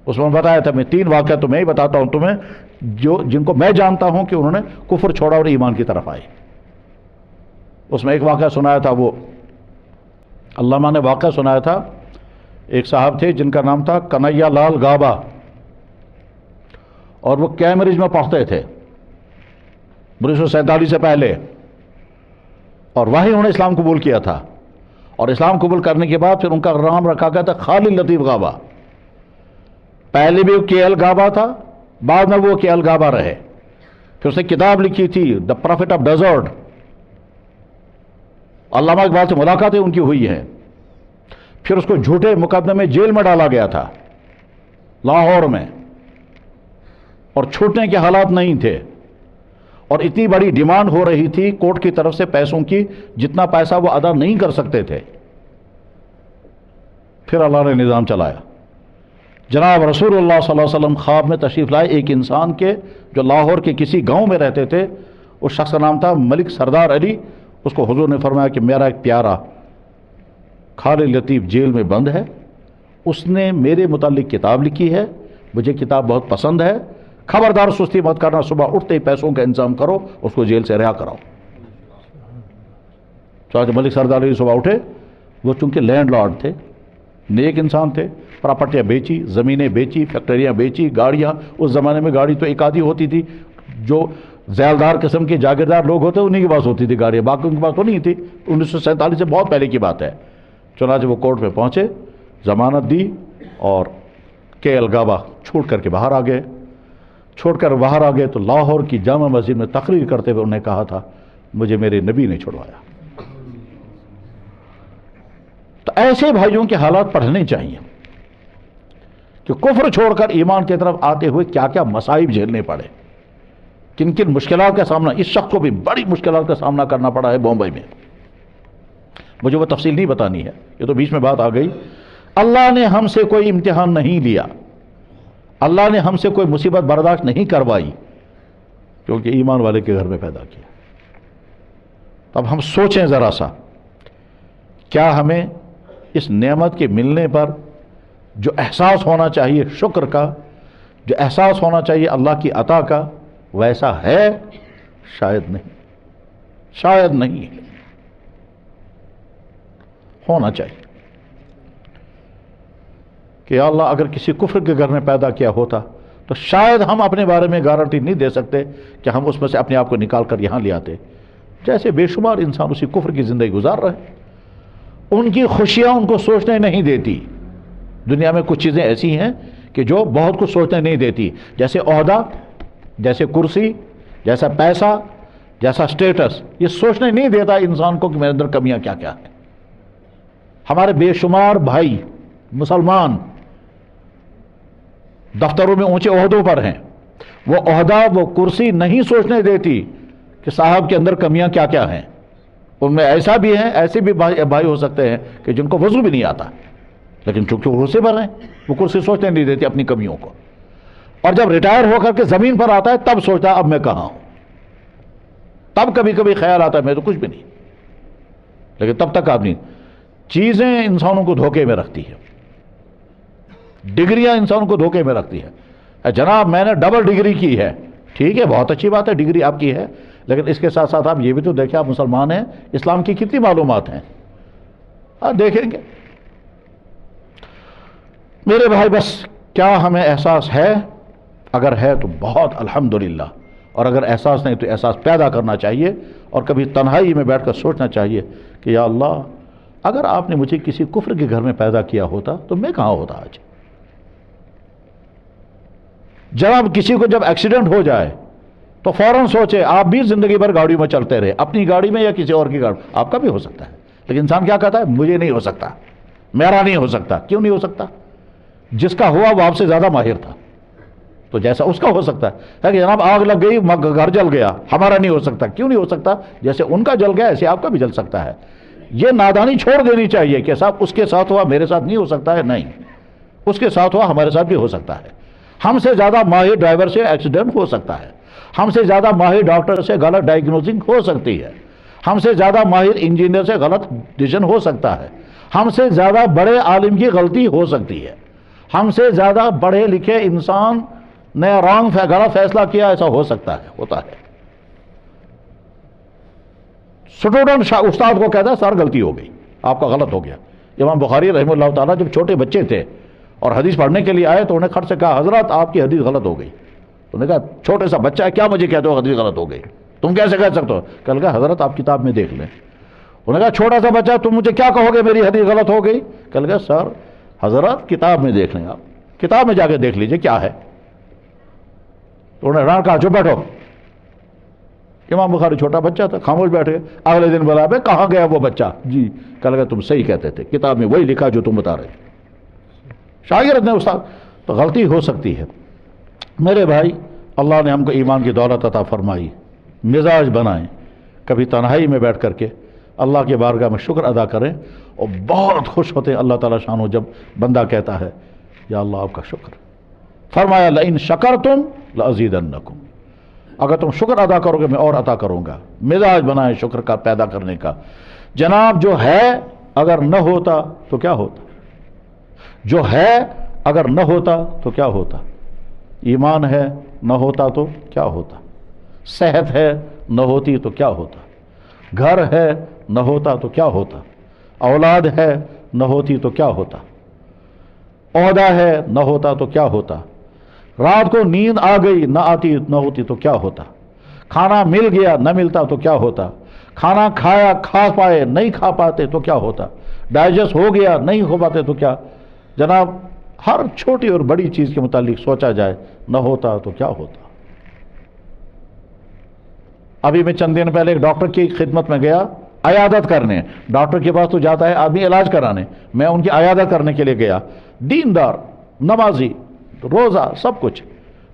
اس میں بتایا تھا میں 3 واقعات تو میں ہی بتاتا ہوں تمہیں جن کو میں جانتا ہوں کہ انہوں نے کفر چھوڑا اور ایمان کی طرف آئے۔ اس میں ایک واقعہ سنایا تھا، وہ علامہ نے واقعہ سنایا تھا، ایک صاحب تھے جن کا نام تھا کنیا لال گابا، اور وہ کیمبرج میں پڑھتے تھے 1947 سے پہلے، اور وہیں انہوں نے اسلام قبول کیا تھا، اور اسلام قبول کرنے کے بعد پھر ان کا نام رکھا گیا تھا خالد لطیف غابہ۔ پہلے بھی وہ کے ایل غابہ تھا، بعد میں وہ کے ایل غابہ رہے۔ پھر اس نے کتاب لکھی تھی دا پروفٹ آف ڈیزرٹ، علامہ اقبال سے ملاقاتیں ان کی ہوئی ہیں۔ پھر اس کو جھوٹے مقدمے میں جیل میں ڈالا گیا تھا لاہور میں، اور چھوٹنے کے حالات نہیں تھے، اور اتنی بڑی ڈیمانڈ ہو رہی تھی کورٹ کی طرف سے پیسوں کی، جتنا پیسہ وہ ادا نہیں کر سکتے تھے۔ پھر اللہ نے نظام چلایا۔ جناب رسول اللہ صلی اللہ علیہ وسلم خواب میں تشریف لائے ایک انسان کے جو لاہور کے کسی گاؤں میں رہتے تھے، اس شخص کا نام تھا ملک سردار علی۔ اس کو حضور نے فرمایا کہ میرا ایک پیارا خالد لطیف جیل میں بند ہے، اس نے میرے متعلق کتاب لکھی ہے، مجھے کتاب بہت پسند ہے، خبردار سستی مت کرنا، صبح اٹھتے ہی پیسوں کا انتظام کرو، اس کو جیل سے رہا کراؤ۔ چنانچہ ملک سردار علی صبح اٹھے، وہ چونکہ لینڈ لارڈ تھے، نیک انسان تھے، پراپرٹیاں بیچی، زمینیں بیچی، فیکٹریاں بیچی، گاڑیاں، اس زمانے میں گاڑی تو ایک آدھی ہوتی تھی، جو ذیلدار قسم کے جاگیردار لوگ ہوتے انہیں کے پاس ہوتی تھی گاڑیاں، باقیوں کے پاس تو نہیں تھی۔ 1947 سے بہت پہلے کی بات ہے۔ چنانچہ وہ کورٹ میں پہنچے، ضمانت دی، اور کے ایل غابہ چھوڑ کر کے باہر آ گئے۔ چھوڑ کر باہر آ گئے تو لاہور کی جامع مسجد میں تقریر کرتے ہوئے انہوں نے کہا تھا مجھے میرے نبی نے چھڑوایا۔ تو ایسے بھائیوں کے حالات پڑھنے چاہیے کہ کفر چھوڑ کر ایمان کی طرف آتے ہوئے کیا کیا مصائب جھیلنے پڑے، کن کن مشکلات کا سامنا۔ اس شخص کو بھی بڑی مشکلات کا سامنا کرنا پڑا ہے بمبئی میں، مجھے وہ تفصیل نہیں بتانی ہے، یہ تو بیچ میں بات آ گئی۔ اللہ نے ہم سے کوئی امتحان نہیں لیا، اللہ نے ہم سے کوئی مصیبت برداشت نہیں کروائی، کیونکہ ایمان والے کے گھر میں پیدا کیا۔ اب ہم سوچیں ذرا سا، کیا ہمیں اس نعمت کے ملنے پر جو احساس ہونا چاہیے شکر کا، جو احساس ہونا چاہیے اللہ کی عطا کا، ویسا ہے؟ شاید نہیں، شاید نہیں ہے، ہونا چاہیے کہ یا اللہ اگر کسی کفر کے گھر میں پیدا کیا ہوتا تو شاید ہم اپنے بارے میں گارنٹی نہیں دے سکتے کہ ہم اس میں سے اپنے آپ کو نکال کر یہاں لے آتے۔ جیسے بے شمار انسان اسی کفر کی زندگی گزار رہے ہیں، ان کی خوشیاں ان کو سوچنے نہیں دیتی۔ دنیا میں کچھ چیزیں ایسی ہیں کہ جو بہت کچھ سوچنے نہیں دیتی، جیسے عہدہ، جیسے کرسی، جیسا پیسہ، جیسا سٹیٹس، یہ سوچنے نہیں دیتا انسان کو کہ میرے اندر کمیاں کیا کیا ہیں۔ ہمارے بے شمار بھائی مسلمان دفتروں میں اونچے عہدوں پر ہیں، وہ عہدہ، وہ کرسی نہیں سوچنے دیتی کہ صاحب کے اندر کمیاں کیا کیا ہیں۔ ان میں ایسا بھی ہیں، ایسے بھی بھائی ہو سکتے ہیں کہ جن کو وضو بھی نہیں آتا، لیکن چونکہ وہ کرسی پر ہیں، وہ کرسی سوچنے نہیں دیتی اپنی کمیوں کو، اور جب ریٹائر ہو کر کے زمین پر آتا ہے تب سوچتا ہے اب میں کہاں ہوں، تب کبھی کبھی خیال آتا ہے میں تو کچھ بھی نہیں، لیکن تب تک آدمی، چیزیں انسانوں کو دھوکے میں رکھتی ہے، ڈگریاں انسانوں کو دھوکے میں رکھتی ہے۔ جناب میں نے ڈبل ڈگری کی ہے، ٹھیک ہے بہت اچھی بات ہے ڈگری آپ کی ہے، لیکن اس کے ساتھ ساتھ آپ یہ بھی تو دیکھیں آپ مسلمان ہیں، اسلام کی کتنی معلومات ہیں، آپ دیکھیں گے۔ میرے بھائی بس کیا ہمیں احساس ہے؟ اگر ہے تو بہت الحمدللہ، اور اگر احساس نہیں تو احساس پیدا کرنا چاہیے، اور کبھی تنہائی میں بیٹھ کر سوچنا چاہیے کہ یا اللہ اگر آپ نے مجھے کسی کفر کے گھر میں پیدا کیا ہوتا تو میں کہاں ہوتا آج۔ جب کسی کو جب ایکسیڈنٹ ہو جائے تو فوراً سوچے، آپ بھی زندگی بھر گاڑیوں میں چلتے رہے، اپنی گاڑی میں یا کسی اور کی گاڑی، آپ کا بھی ہو سکتا ہے، لیکن انسان کیا کہتا ہے مجھے نہیں ہو سکتا، میرا نہیں ہو سکتا۔ کیوں نہیں ہو سکتا؟ جس کا ہوا وہ آپ سے زیادہ ماہر تھا، تو جیسا اس کا ہو سکتا ہے کہ جناب آگ لگ گئی گھر جل گیا، ہمارا نہیں ہو سکتا۔ کیوں نہیں ہو سکتا؟ جیسے ان کا جل گیا ایسے آپ کا بھی جل سکتا ہے۔ یہ نادانی چھوڑ دینی چاہیے کہ صاحب اس کے ساتھ ہوا میرے ساتھ نہیں ہو سکتا ہے، نہیں، اس کے ساتھ ہوا ہمارے ساتھ بھی ہو سکتا ہے۔ ہم سے زیادہ ماہر ڈرائیور سے ایکسیڈنٹ ہو سکتا ہے، ہم سے زیادہ ماہر ڈاکٹر سے غلط ڈائگنوزنگ ہو سکتی ہے، ہم سے زیادہ ماہر انجینئر سے غلط ڈیسیژن ہو سکتا ہے، ہم سے زیادہ بڑے عالم کی غلطی ہو سکتی ہے، ہم سے زیادہ پڑھے لکھے انسان نے غلط فیصلہ کیا، ایسا ہو سکتا ہے، ہوتا ہے۔ اسٹوڈنٹ استاد کو کہتا ہے سر غلطی ہو گئی، آپ کا غلط ہو گیا۔ امام بخاری رحمہ اللہ تعالیٰ جب چھوٹے بچے تھے اور حدیث پڑھنے کے لیے آئے تو انہیں کھٹ سے کہا حضرت آپ کی حدیث غلط ہو گئی، انہوں نے کہا چھوٹے سا بچہ ہے، کیا مجھے کہتے ہو حدیث غلط ہو گئی؟ تم کیسے کہہ سکتے ہو؟ کہنے لگا حضرت آپ کتاب میں دیکھ لیں۔ انہوں نے کہا چھوٹا سا بچہ تم مجھے کیا کہو گے میری حدیث غلط ہو گئی؟ کہنے لگا سر حضرت کتاب میں دیکھ لیں، آپ کتاب میں جا کے دیکھ لیجئے کیا ہے۔ تو انہوں نے ران کہا چپ بیٹھو۔ امام بخاری چھوٹا بچہ تھا، خاموش بیٹھے۔ اگلے دن بولا بے کہاں گیا وہ بچہ؟ جی۔ کہنے لگا تم صحیح کہتے تھے، کتاب میں وہی لکھا جو تم بتا رہے تھے۔ شاگرد نے استاد تو غلطی ہو سکتی ہے۔ میرے بھائی اللہ نے ہم کو ایمان کی دولت عطا فرمائی، مزاج بنائیں، کبھی تنہائی میں بیٹھ کر کے اللہ کے بارگاہ میں شکر ادا کریں، اور بہت خوش ہوتے ہیں اللہ تعالیٰ شانو جب بندہ کہتا ہے یا اللہ آپ کا شکر۔ فرمایا لئن شکرتم لازیدنکم، اگر تم شکر ادا کرو گے میں اور عطا کروں گا۔ مزاج بنائیں شکر کا پیدا کرنے کا۔ جناب جو ہے اگر نہ ہوتا تو کیا ہوتا؟ جو ہے اگر نہ ہوتا تو کیا ہوتا؟ ایمان ہے نہ ہوتا تو کیا ہوتا؟ صحت ہے نہ ہوتی تو کیا ہوتا؟ گھر ہے نہ ہوتا تو کیا ہوتا؟ اولاد ہے نہ ہوتی تو کیا ہوتا؟ عہدہ ہے نہ ہوتا تو کیا ہوتا؟ رات کو نیند آ گئی نہ آتی نہ ہوتی تو کیا ہوتا؟ کھانا مل گیا نہ ملتا تو کیا ہوتا؟ کھانا کھایا کھا پائے نہیں کھا پاتے تو کیا ہوتا؟ ڈائجسٹ ہو گیا نہیں ہو پاتے تو کیا؟ جناب ہر چھوٹی اور بڑی چیز کے متعلق سوچا جائے، نہ ہوتا تو کیا ہوتا؟ ابھی میں چند دن پہلے ایک ڈاکٹر کی خدمت میں گیا عیادت کرنے۔ ڈاکٹر کے پاس تو جاتا ہے آدمی علاج کرانے، میں ان کی عیادت کرنے کے لیے گیا۔ دیندار، نمازی، روزہ، سب کچھ،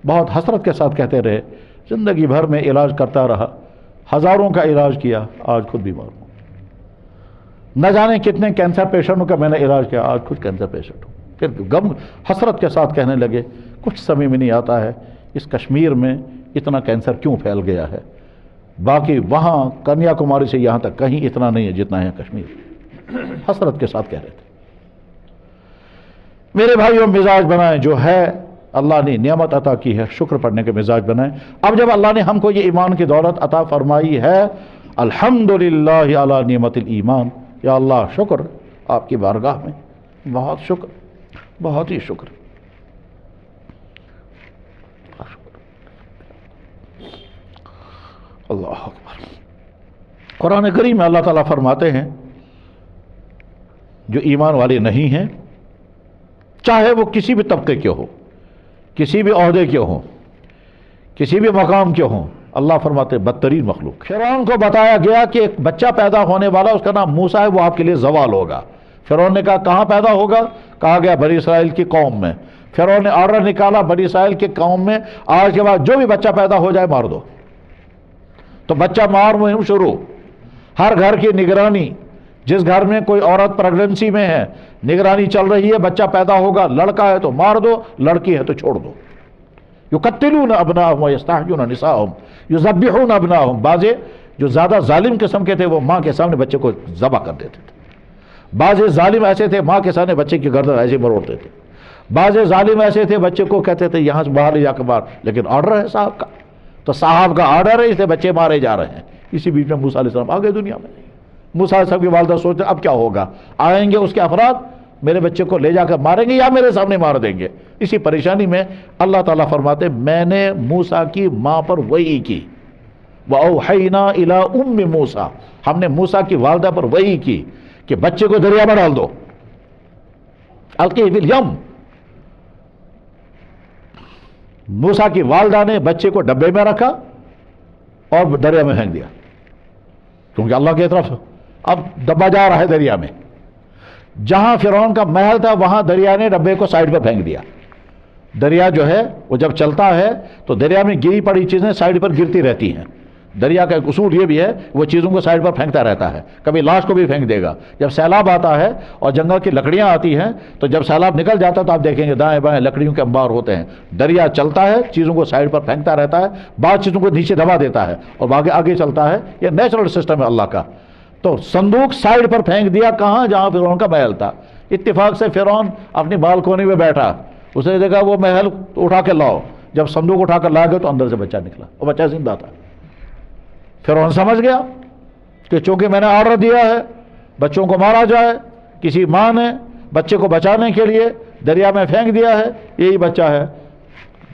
بہت حسرت کے ساتھ کہتے رہے زندگی بھر میں علاج کرتا رہا، ہزاروں کا علاج کیا، آج خود بیمار ہوں۔ نہ جانے کتنے کینسر پیشنٹوں کا میں نے علاج کیا، آج خود کینسر پیشنٹ ہوں۔ پھر غم حسرت کے ساتھ کہنے لگے کچھ سمجھ میں نہیں آتا ہے اس کشمیر میں اتنا کینسر کیوں پھیل گیا ہے، باقی وہاں کنیا کماری سے یہاں تک کہیں اتنا نہیں ہے جتنا ہے کشمیر۔ حسرت کے ساتھ کہہ رہے تھے۔ میرے بھائیوں مزاج بنائیں، جو ہے اللہ نے نعمت عطا کی ہے شکر پڑھنے کے مزاج بنائیں۔ اب جب اللہ نے ہم کو یہ ایمان کی دولت عطا فرمائی ہے، الحمدللہ علی نعمت الایمان، یا اللہ شکر آپ کی بارگاہ میں، بہت شکر، بہت ہی شکر۔ اللہ اکبر۔ قرآن کریم میں اللہ تعالیٰ فرماتے ہیں جو ایمان والے نہیں ہیں، چاہے وہ کسی بھی طبقے کے ہو، کسی بھی عہدے کے ہوں، کسی بھی مقام کے ہوں، اللہ فرماتے ہیں بدترین مخلوق۔ فرعون کو بتایا گیا کہ ایک بچہ پیدا ہونے والا اس کا نام موسیٰ ہے، وہ آپ کے لیے زوال ہوگا۔ فرعون نے کہا کہاں پیدا ہوگا؟ کہا گیا بنی اسرائیل کی قوم میں۔ فرعون نے آرڈر نکالا بنی اسرائیل کی قوم میں آج کے بعد جو بھی بچہ پیدا ہو جائے مار دو۔ تو بچہ مار مہم شروع، ہر گھر کی نگرانی، جس گھر میں کوئی عورت پریگننسی میں ہے نگرانی چل رہی ہے، بچہ پیدا ہوگا، لڑکا ہے تو مار دو، لڑکی ہے تو چھوڑ دو۔ یقتلون ابناءہم ویستحیون نساءہم یذبحون ابناءہم، بعضے جو زیادہ ظالم قسم کے تھے وہ ماں کے سامنے بچے کو ذبح کر دیتے تھے، بعضے ظالم ایسے تھے ماں کے سامنے بچے کی گردن ایسے مروڑتے تھے، بعضے ظالم ایسے تھے بچے کو کہتے تھے یہاں سے باہر لے جا کے مار، لیکن آرڈر ہے صاحب کا، تو صاحب کا آرڈر ہے اس لیے بچے مارے جا رہے ہیں۔ اسی بیچ میں موسیٰ علیہ السلام آ گئے دنیا میں۔ موسیٰ علیہ السلام کی والدہ سوچتے اب کیا ہوگا، آئیں گے اس کے افراد میرے بچے کو لے جا کر ماریں گے یا میرے سامنے مار دیں گے۔ اسی پریشانی میں اللہ تعالیٰ فرماتے میں نے موسیٰ کی ماں پر وحی کی، وَأَوْحَيْنَا إِلَىٰ أُمِّ مُوسَىٰ، ہم نے موسیٰ کی والدہ پر وحی کی کہ بچے کو دریا میں ڈال دو، القیہ فی الیم۔ موسیٰ کی والدہ نے بچے کو ڈبے میں رکھا اور دریا میں پھینک دیا، کیونکہ اللہ کی طرف اب ڈبہ جا رہا ہے دریا میں۔ جہاں فرعون کا محل تھا وہاں دریا نے ڈبے کو سائڈ پر پھینک دیا۔ دریا جو ہے وہ جب چلتا ہے تو دریا میں گری پڑی چیزیں سائڈ پر گرتی رہتی ہیں۔ دریا کا ایک اصول یہ بھی ہے وہ چیزوں کو سائڈ پر پھینکتا رہتا ہے، کبھی لاش کو بھی پھینک دے گا۔ جب سیلاب آتا ہے اور جنگل کی لکڑیاں آتی ہیں تو جب سیلاب نکل جاتا ہے تو آپ دیکھیں گے دائیں بائیں لکڑیوں کے انبار ہوتے ہیں۔ دریا چلتا ہے چیزوں کو سائڈ پر پھینکتا رہتا ہے، بعض چیزوں کو نیچے دبا دیتا ہے اور آگے چلتا ہے، یہ نیچرل سسٹم ہے اللہ کا۔ تو صندوق سائڈ پر پھینک دیا، کہاں؟ جہاں فرعون کا محل تھا۔ اتفاق سے فرعون اپنی بالکونی میں بیٹھا، اس نے دیکھا وہ محل اٹھا کے لاؤ، جب صندوق اٹھا کر لا گئے تو اندر سے بچہ نکلا، وہ بچہ زندہ تھا۔ فرعون سمجھ گیا کہ چونکہ میں نے آرڈر دیا ہے بچوں کو مارا جائے، کسی ماں نے بچے کو بچانے کے لیے دریا میں پھینک دیا ہے، یہی بچہ ہے،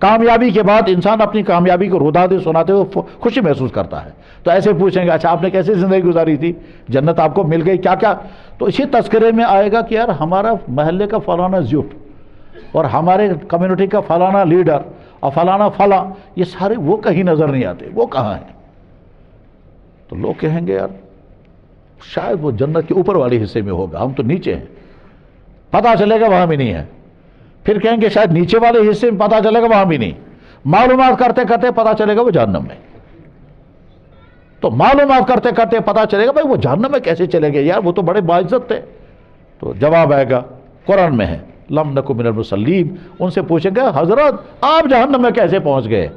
کامیابی کے بعد انسان اپنی کامیابی کو رودادے سناتے ہوئے خوشی محسوس کرتا ہے. تو ایسے پوچھیں گے اچھا آپ نے کیسی زندگی گزاری تھی, جنت آپ کو مل گئی, کیا کیا؟ تو اسی تذکرے میں آئے گا کہ یار ہمارا محلے کا فلانا زیوٹ اور ہمارے کمیونٹی کا فلانا لیڈر اور فلانا فلاں, یہ سارے وہ کہیں نظر نہیں آتے, وہ کہاں ہیں؟ تو لوگ کہیں گے یار شاید وہ جنت کے اوپر والے حصے میں ہوگا, ہم تو نیچے ہیں, پتہ چلے گا وہاں بھی نہیں ہے. پھر کہیں گے شاید نیچے والے حصے میں پتہ چلے گا وہاں بھی نہیں. معلومات کرتے کرتے پتہ چلے گا وہ جہنم میں. تو معلومات کرتے کرتے پتہ چلے گا بھائی وہ جہنم میں کیسے چلے گئے یار, وہ تو بڑے باعزت تھے. تو جواب آئے گا قرآن میں ہے لم نکو من المصلین. ان سے پوچھیں گے حضرت آپ جہنم میں کیسے پہنچ گئے؟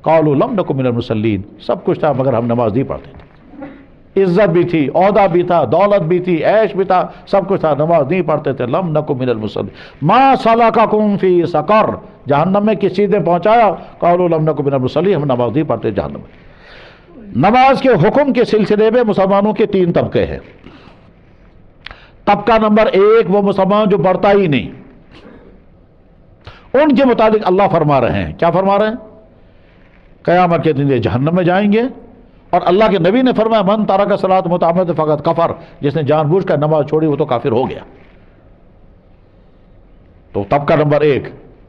قالوا لم نکو من المصلین, سب کچھ تھا مگر ہم نماز نہیں پڑھتے تھے. عزت بھی تھی, عہدہ بھی تھا, دولت بھی تھی, عیش بھی تھا, سب کچھ تھا, نماز نہیں پڑھتے تھے. لم نکو من المصلین ما سلککم فی سقر, جہنم میں کس چیز نے پہنچایا؟ قالوا لم نکو من المصلین, ہم نماز نہیں پڑھتے جہنم میں. نماز کے حکم کے سلسلے میں مسلمانوں کے 3 طبقے ہیں. طبقہ نمبر 1 وہ مسلمان جو پڑھتا ہی نہیں. ان کے متعلق اللہ فرما رہے ہیں, کیا فرما رہے ہیں؟ قیامت کے دن یہ جہنم میں جائیں گے. اور اللہ کے نبی نے فرمایا من ترک الصلاۃ متعمدا فقط کفر, جس نے جان بوجھ کر نماز چھوڑی وہ تو کافر ہو گیا. تو طبقہ نمبر 1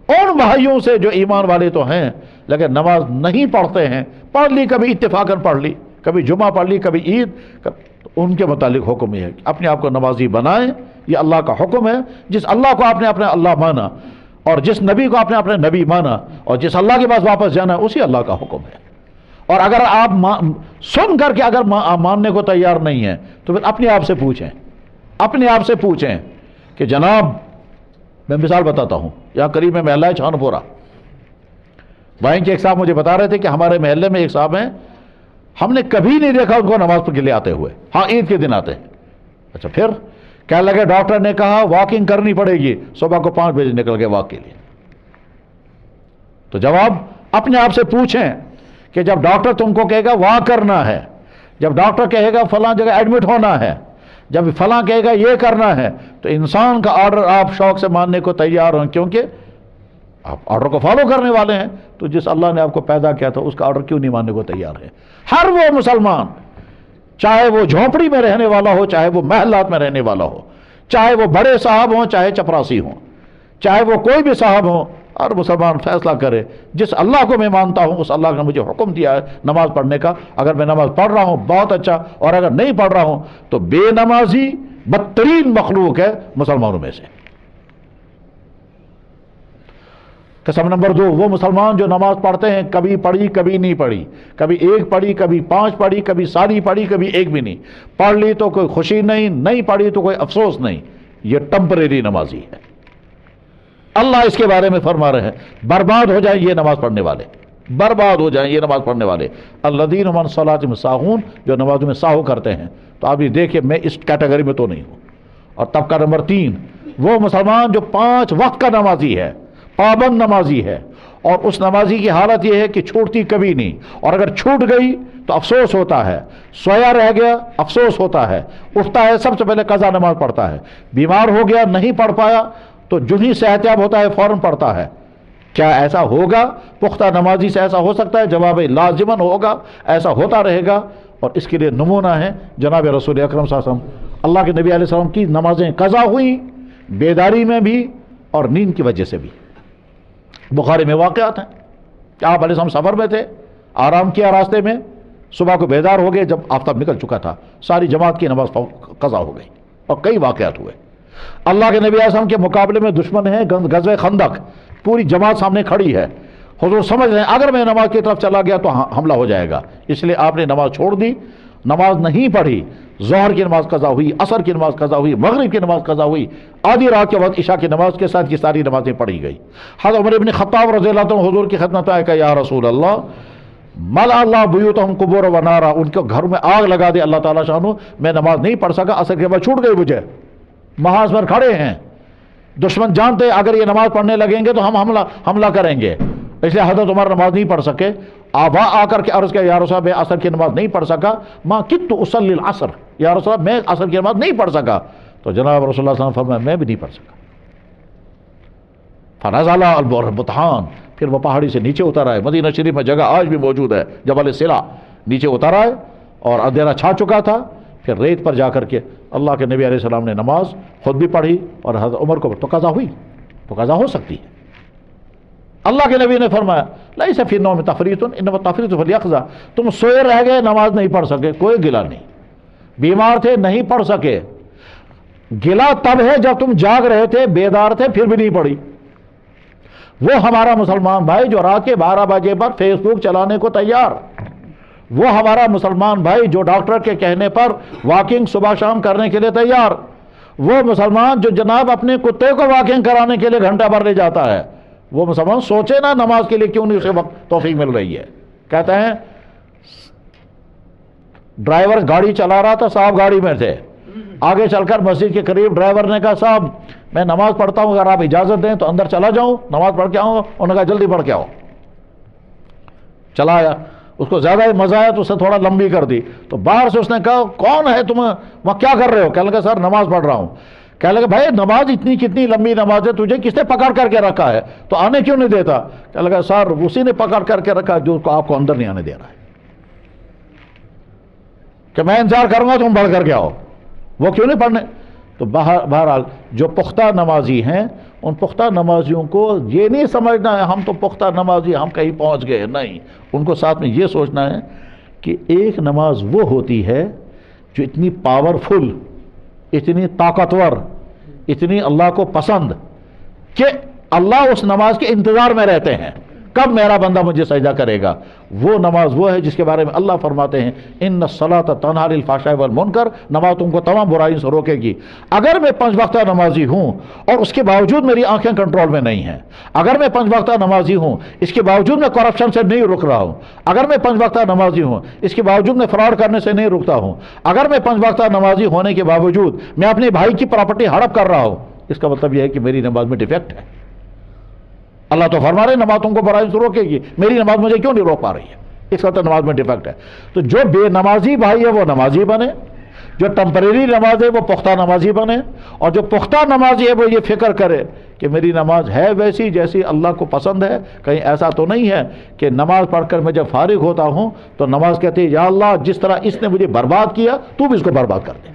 ان بھائیوں سے جو ایمان والے تو ہیں لیکن نماز نہیں پڑھتے ہیں, پڑھ لی کبھی اتفاقاً پڑھ لی, کبھی جمعہ پڑھ لی, کبھی عید. ان کے متعلق حکم یہ ہے کہ اپنے آپ کو نمازی بنائیں, یہ اللہ کا حکم ہے. جس اللہ کو آپ نے اپنے اللہ مانا اور جس نبی کو آپ نے اپنے نبی مانا اور جس اللہ کے پاس واپس جانا ہے اسی اللہ کا حکم ہے. اور اگر آپ سن کر کے اگر ماننے کو تیار نہیں ہیں تو پھر اپنے آپ سے پوچھیں, اپنے آپ سے پوچھیں کہ جناب میں مثال بتاتا ہوں, یہاں قریب میں محلہ ہے چھان پورا, وہیں کے ایک صاحب مجھے بتا رہے تھے کہ ہمارے محلے میں ایک صاحب ہیں, ہم نے کبھی نہیں دیکھا ان کو نماز کے لیے آتے ہوئے, ہاں عید کے دن آتے ہیں. اچھا پھر کہنے لگے ڈاکٹر نے کہا واکنگ کرنی پڑے گی, صبح کو 5 بجے نکل گئے واک کے لیے. تو جواب اپنے آپ سے پوچھیں کہ جب ڈاکٹر تم کو کہے گا واک کرنا ہے, جب ڈاکٹر کہے گا فلاں جگہ ایڈمٹ ہونا ہے, جب فلاں کہے گا یہ کرنا ہے, تو انسان کا آرڈر آپ شوق سے ماننے کو تیار ہوں کیونکہ آپ آرڈر کو فالو کرنے والے ہیں. تو جس اللہ نے آپ کو پیدا کیا تھا اس کا آرڈر کیوں نہیں ماننے کو تیار ہے؟ ہر وہ مسلمان, چاہے وہ جھونپڑی میں رہنے والا ہو, چاہے وہ محلات میں رہنے والا ہو, چاہے وہ بڑے صاحب ہوں, چاہے چپراسی ہوں, چاہے وہ کوئی بھی صاحب ہوں, ہر مسلمان فیصلہ کرے جس اللہ کو میں مانتا ہوں اس اللہ نے مجھے حکم دیا ہے نماز پڑھنے کا. اگر میں نماز پڑھ رہا ہوں بہت اچھا, اور اگر نہیں پڑھ رہا ہوں تو بے نمازی بدترین مخلوق ہے مسلمانوں میں سے. قسم نمبر 2 وہ مسلمان جو نماز پڑھتے ہیں کبھی پڑھی کبھی نہیں پڑھی, کبھی 1 پڑھی کبھی 5 پڑھی, کبھی ساری پڑھی کبھی 1 بھی نہیں پڑھ لی تو کوئی خوشی نہیں, نہیں پڑھی تو کوئی افسوس نہیں. یہ ٹمپریری نمازی ہے. اللہ اس کے بارے میں فرما رہے ہیں برباد ہو جائیں یہ نماز پڑھنے والے, برباد ہو جائیں یہ نماز پڑھنے والے. الذین هم عن صلاتهم ساہون, جو نمازوں میں ساہو کرتے ہیں. تو آپ یہ دیکھیں میں اس کیٹیگری میں تو نہیں ہوں. اور طبقہ نمبر 3 وہ مسلمان جو 5 وقت کا نمازی ہے, پابند نمازی ہے, اور اس نمازی کی حالت یہ ہے کہ چھوٹتی کبھی نہیں, اور اگر چھوٹ گئی تو افسوس ہوتا ہے, سویا رہ گیا افسوس ہوتا ہے, اٹھتا ہے سب سے پہلے قضا نماز پڑھتا ہے, بیمار ہو گیا نہیں پڑھ پایا تو جو ہی صحتیاب ہوتا ہے فوراً پڑھتا ہے. کیا ایسا ہوگا؟ پختہ نمازی سے ایسا ہو سکتا ہے؟ جواب لازماً ہوگا, ایسا ہوتا رہے گا. اور اس کے لیے نمونہ ہے جناب رسول اکرم صلی اللہ علیہ وسلم, اللہ کے نبی علیہ السلام کی نمازیں قضا ہوئیں بیداری میں بھی اور نیند کی وجہ سے بھی. بخاری میں واقعات ہیں کہ آپ علیہ السلام سفر میں تھے, آرام کیا راستے میں, صبح کو بیدار ہو گئے جب آفتاب نکل چکا تھا, ساری جماعت کی نماز قضا ہو گئی اور کئی واقعات ہوئے. اللہ کے نبی علیہ السلام کے مقابلے میں دشمن ہے غزوہ خندق, پوری جماعت سامنے کھڑی ہے, حضور سمجھ رہے ہیں اگر میں نماز کی طرف چلا گیا تو حملہ ہو جائے گا, اس لیے آپ نے نماز چھوڑ دی, نماز نہیں پڑھی. ظہر کی نماز قضا ہوئی, عصر کی نماز قضا ہوئی, مغرب کی نماز قضا ہوئی, آدھی رات کے وقت عشاء کی نماز کے ساتھ یہ ساری نمازیں پڑھی گئی. حضرت عمر ابن خطاب رضی اللہ عنہ حضور کی خدمت آئے کہ یا رسول اللہ ملا اللہ بیوتہم قبور و نارا, ان کے گھر میں آگ لگا دے اللہ تعالیٰ شانو, میں نماز نہیں پڑھ سکا, عصر کے بعد چھوٹ گئی مجھے, محاذ پر کھڑے ہیں, دشمن جانتے اگر یہ نماز پڑھنے لگیں گے تو ہم حملہ کریں گے, اس لیے حضرت عمر نماز نہیں پڑھ سکے. آبا آ کر کے عرض کیا یا رسول اللہ میں عصر کی نماز نہیں پڑھ سکا, ما کت اصلی العصر, یا رسول اللہ میں عصر کی نماز نہیں پڑھ سکا. تو جناب رسول اللہ صلی اللہ علیہ وسلم فرمایا میں بھی نہیں پڑھ سکا. فنزل البرهان, پھر وہ پہاڑی سے نیچے اتر آئے. مدینہ شریف میں جگہ آج بھی موجود ہے, جبل سلا. نیچے اتر آئے اور اندھیرا چھا چکا تھا. پھر ریت پر جا کر کے اللہ کے نبی علیہ السلام نے نماز خود بھی پڑھی اور حضرت عمر کو تو قضا ہوئی, تو قضا ہو سکتی ہے. اللہ کے نبی نے فرمایا لیس فی النوم تفریط انما التفریط فی الیقظہ. تم سوئے رہ گئے, نماز نہیں پڑھ سکے, کوئی گلہ نہیں. بیمار تھے, نہیں پڑھ سکے. گلہ تب ہے جب تم جاگ رہے تھے, بیدار تھے, پھر بھی نہیں پڑھی. وہ ہمارا مسلمان بھائی جو رات کے 12 بجے پر فیس بک چلانے کو تیار, وہ ہمارا مسلمان بھائی جو ڈاکٹر کے کہنے پر واکنگ صبح شام کرنے کے لیے تیار, وہ مسلمان جو جناب اپنے کتے کو واکنگ کرانے کے لیے گھنٹہ بھر لے جاتا ہے, وہ مسلمان سوچے نا نماز کے لیے کیوں نہیں اسے وقت توفیق مل رہی ہے. کہتے ہیں ڈرائیور گاڑی چلا رہا تھا, صاحب گاڑی میں تھے, آگے چل کر مسجد کے قریب ڈرائیور نے کہا صاحب میں نماز پڑھتا ہوں, اگر آپ اجازت دیں تو اندر چلا جاؤں, نماز پڑھ کے آؤں. انہوں نے کہا جلدی پڑھ کے آؤ. چلا آیا, اس کو زیادہ مزہ آیا تو اسے تھوڑا لمبی کر دی. تو باہر سے اس نے کہا کون ہے تم, وہاں کیا کر رہے ہو؟ کہنے لگا سر نماز پڑھ رہا ہوں. کہنے لگا بھائی نماز اتنی کتنی لمبی نماز ہے, تجھے کس نے پکڑ کر کے رکھا ہے, تو آنے کیوں نہیں دیتا؟ کہنے لگا سر اسی نے پکڑ کر کے رکھا جو آپ کو اندر نہیں آنے دے رہا ہے, کہ میں انتظار کروں گا تم پڑھ کر کے آؤ, وہ کیوں نہیں پڑھنے. تو بہرحال جو پختہ نمازی ہیں, ان پختہ نمازیوں کو یہ نہیں سمجھنا ہے ہم تو پختہ نمازی, ہم کہیں پہنچ گئے, نہیں. ان کو ساتھ میں یہ سوچنا ہے کہ ایک نماز وہ ہوتی ہے جو اتنی پاورفل, اتنی طاقتور, اتنی اللہ کو پسند کہ اللہ اس نماز کے انتظار میں رہتے ہیں کب میرا بندہ مجھے سجدہ کرے گا. وہ نماز وہ ہے جس کے بارے میں اللہ فرماتے ہیں ان الصلاۃ تنہی عن الفحشاء والمنکر, نماز تم کو تمام برائیوں سے روکے گی. اگر میں 5 وقتہ نمازی ہوں اور اس کے باوجود میری آنکھیں کنٹرول میں نہیں ہیں, اگر میں 5 وقتہ نمازی ہوں اس کے باوجود میں کرپشن سے نہیں رک رہا ہوں, اگر میں 5 وقتہ نمازی ہوں اس کے باوجود میں فراڈ کرنے سے نہیں رکتا ہوں, اگر میں 5 وقتہ نمازی ہونے کے باوجود میں اپنے بھائی کی پراپرٹی ہڑپ کر رہا ہوں, اس کا مطلب یہ ہے کہ میری نماز میں ڈیفیکٹ ہے. اللہ تو فرما رہے نماز تم کو برائیوں سے روکے گی, میری نماز مجھے کیوں نہیں روک پا رہی ہے, اس کا تو نماز میں ڈیفیکٹ ہے. تو جو بے نمازی بھائی ہے وہ نمازی بنے, جو ٹمپریری نماز ہے وہ پختہ نمازی بنے, اور جو پختہ نمازی ہے وہ یہ فکر کرے کہ میری نماز ہے ویسی جیسی اللہ کو پسند ہے. کہیں ایسا تو نہیں ہے کہ نماز پڑھ کر میں جب فارغ ہوتا ہوں تو نماز کہتی ہے یا اللہ جس طرح اس نے مجھے برباد کیا تو بھی اس کو برباد کر دے.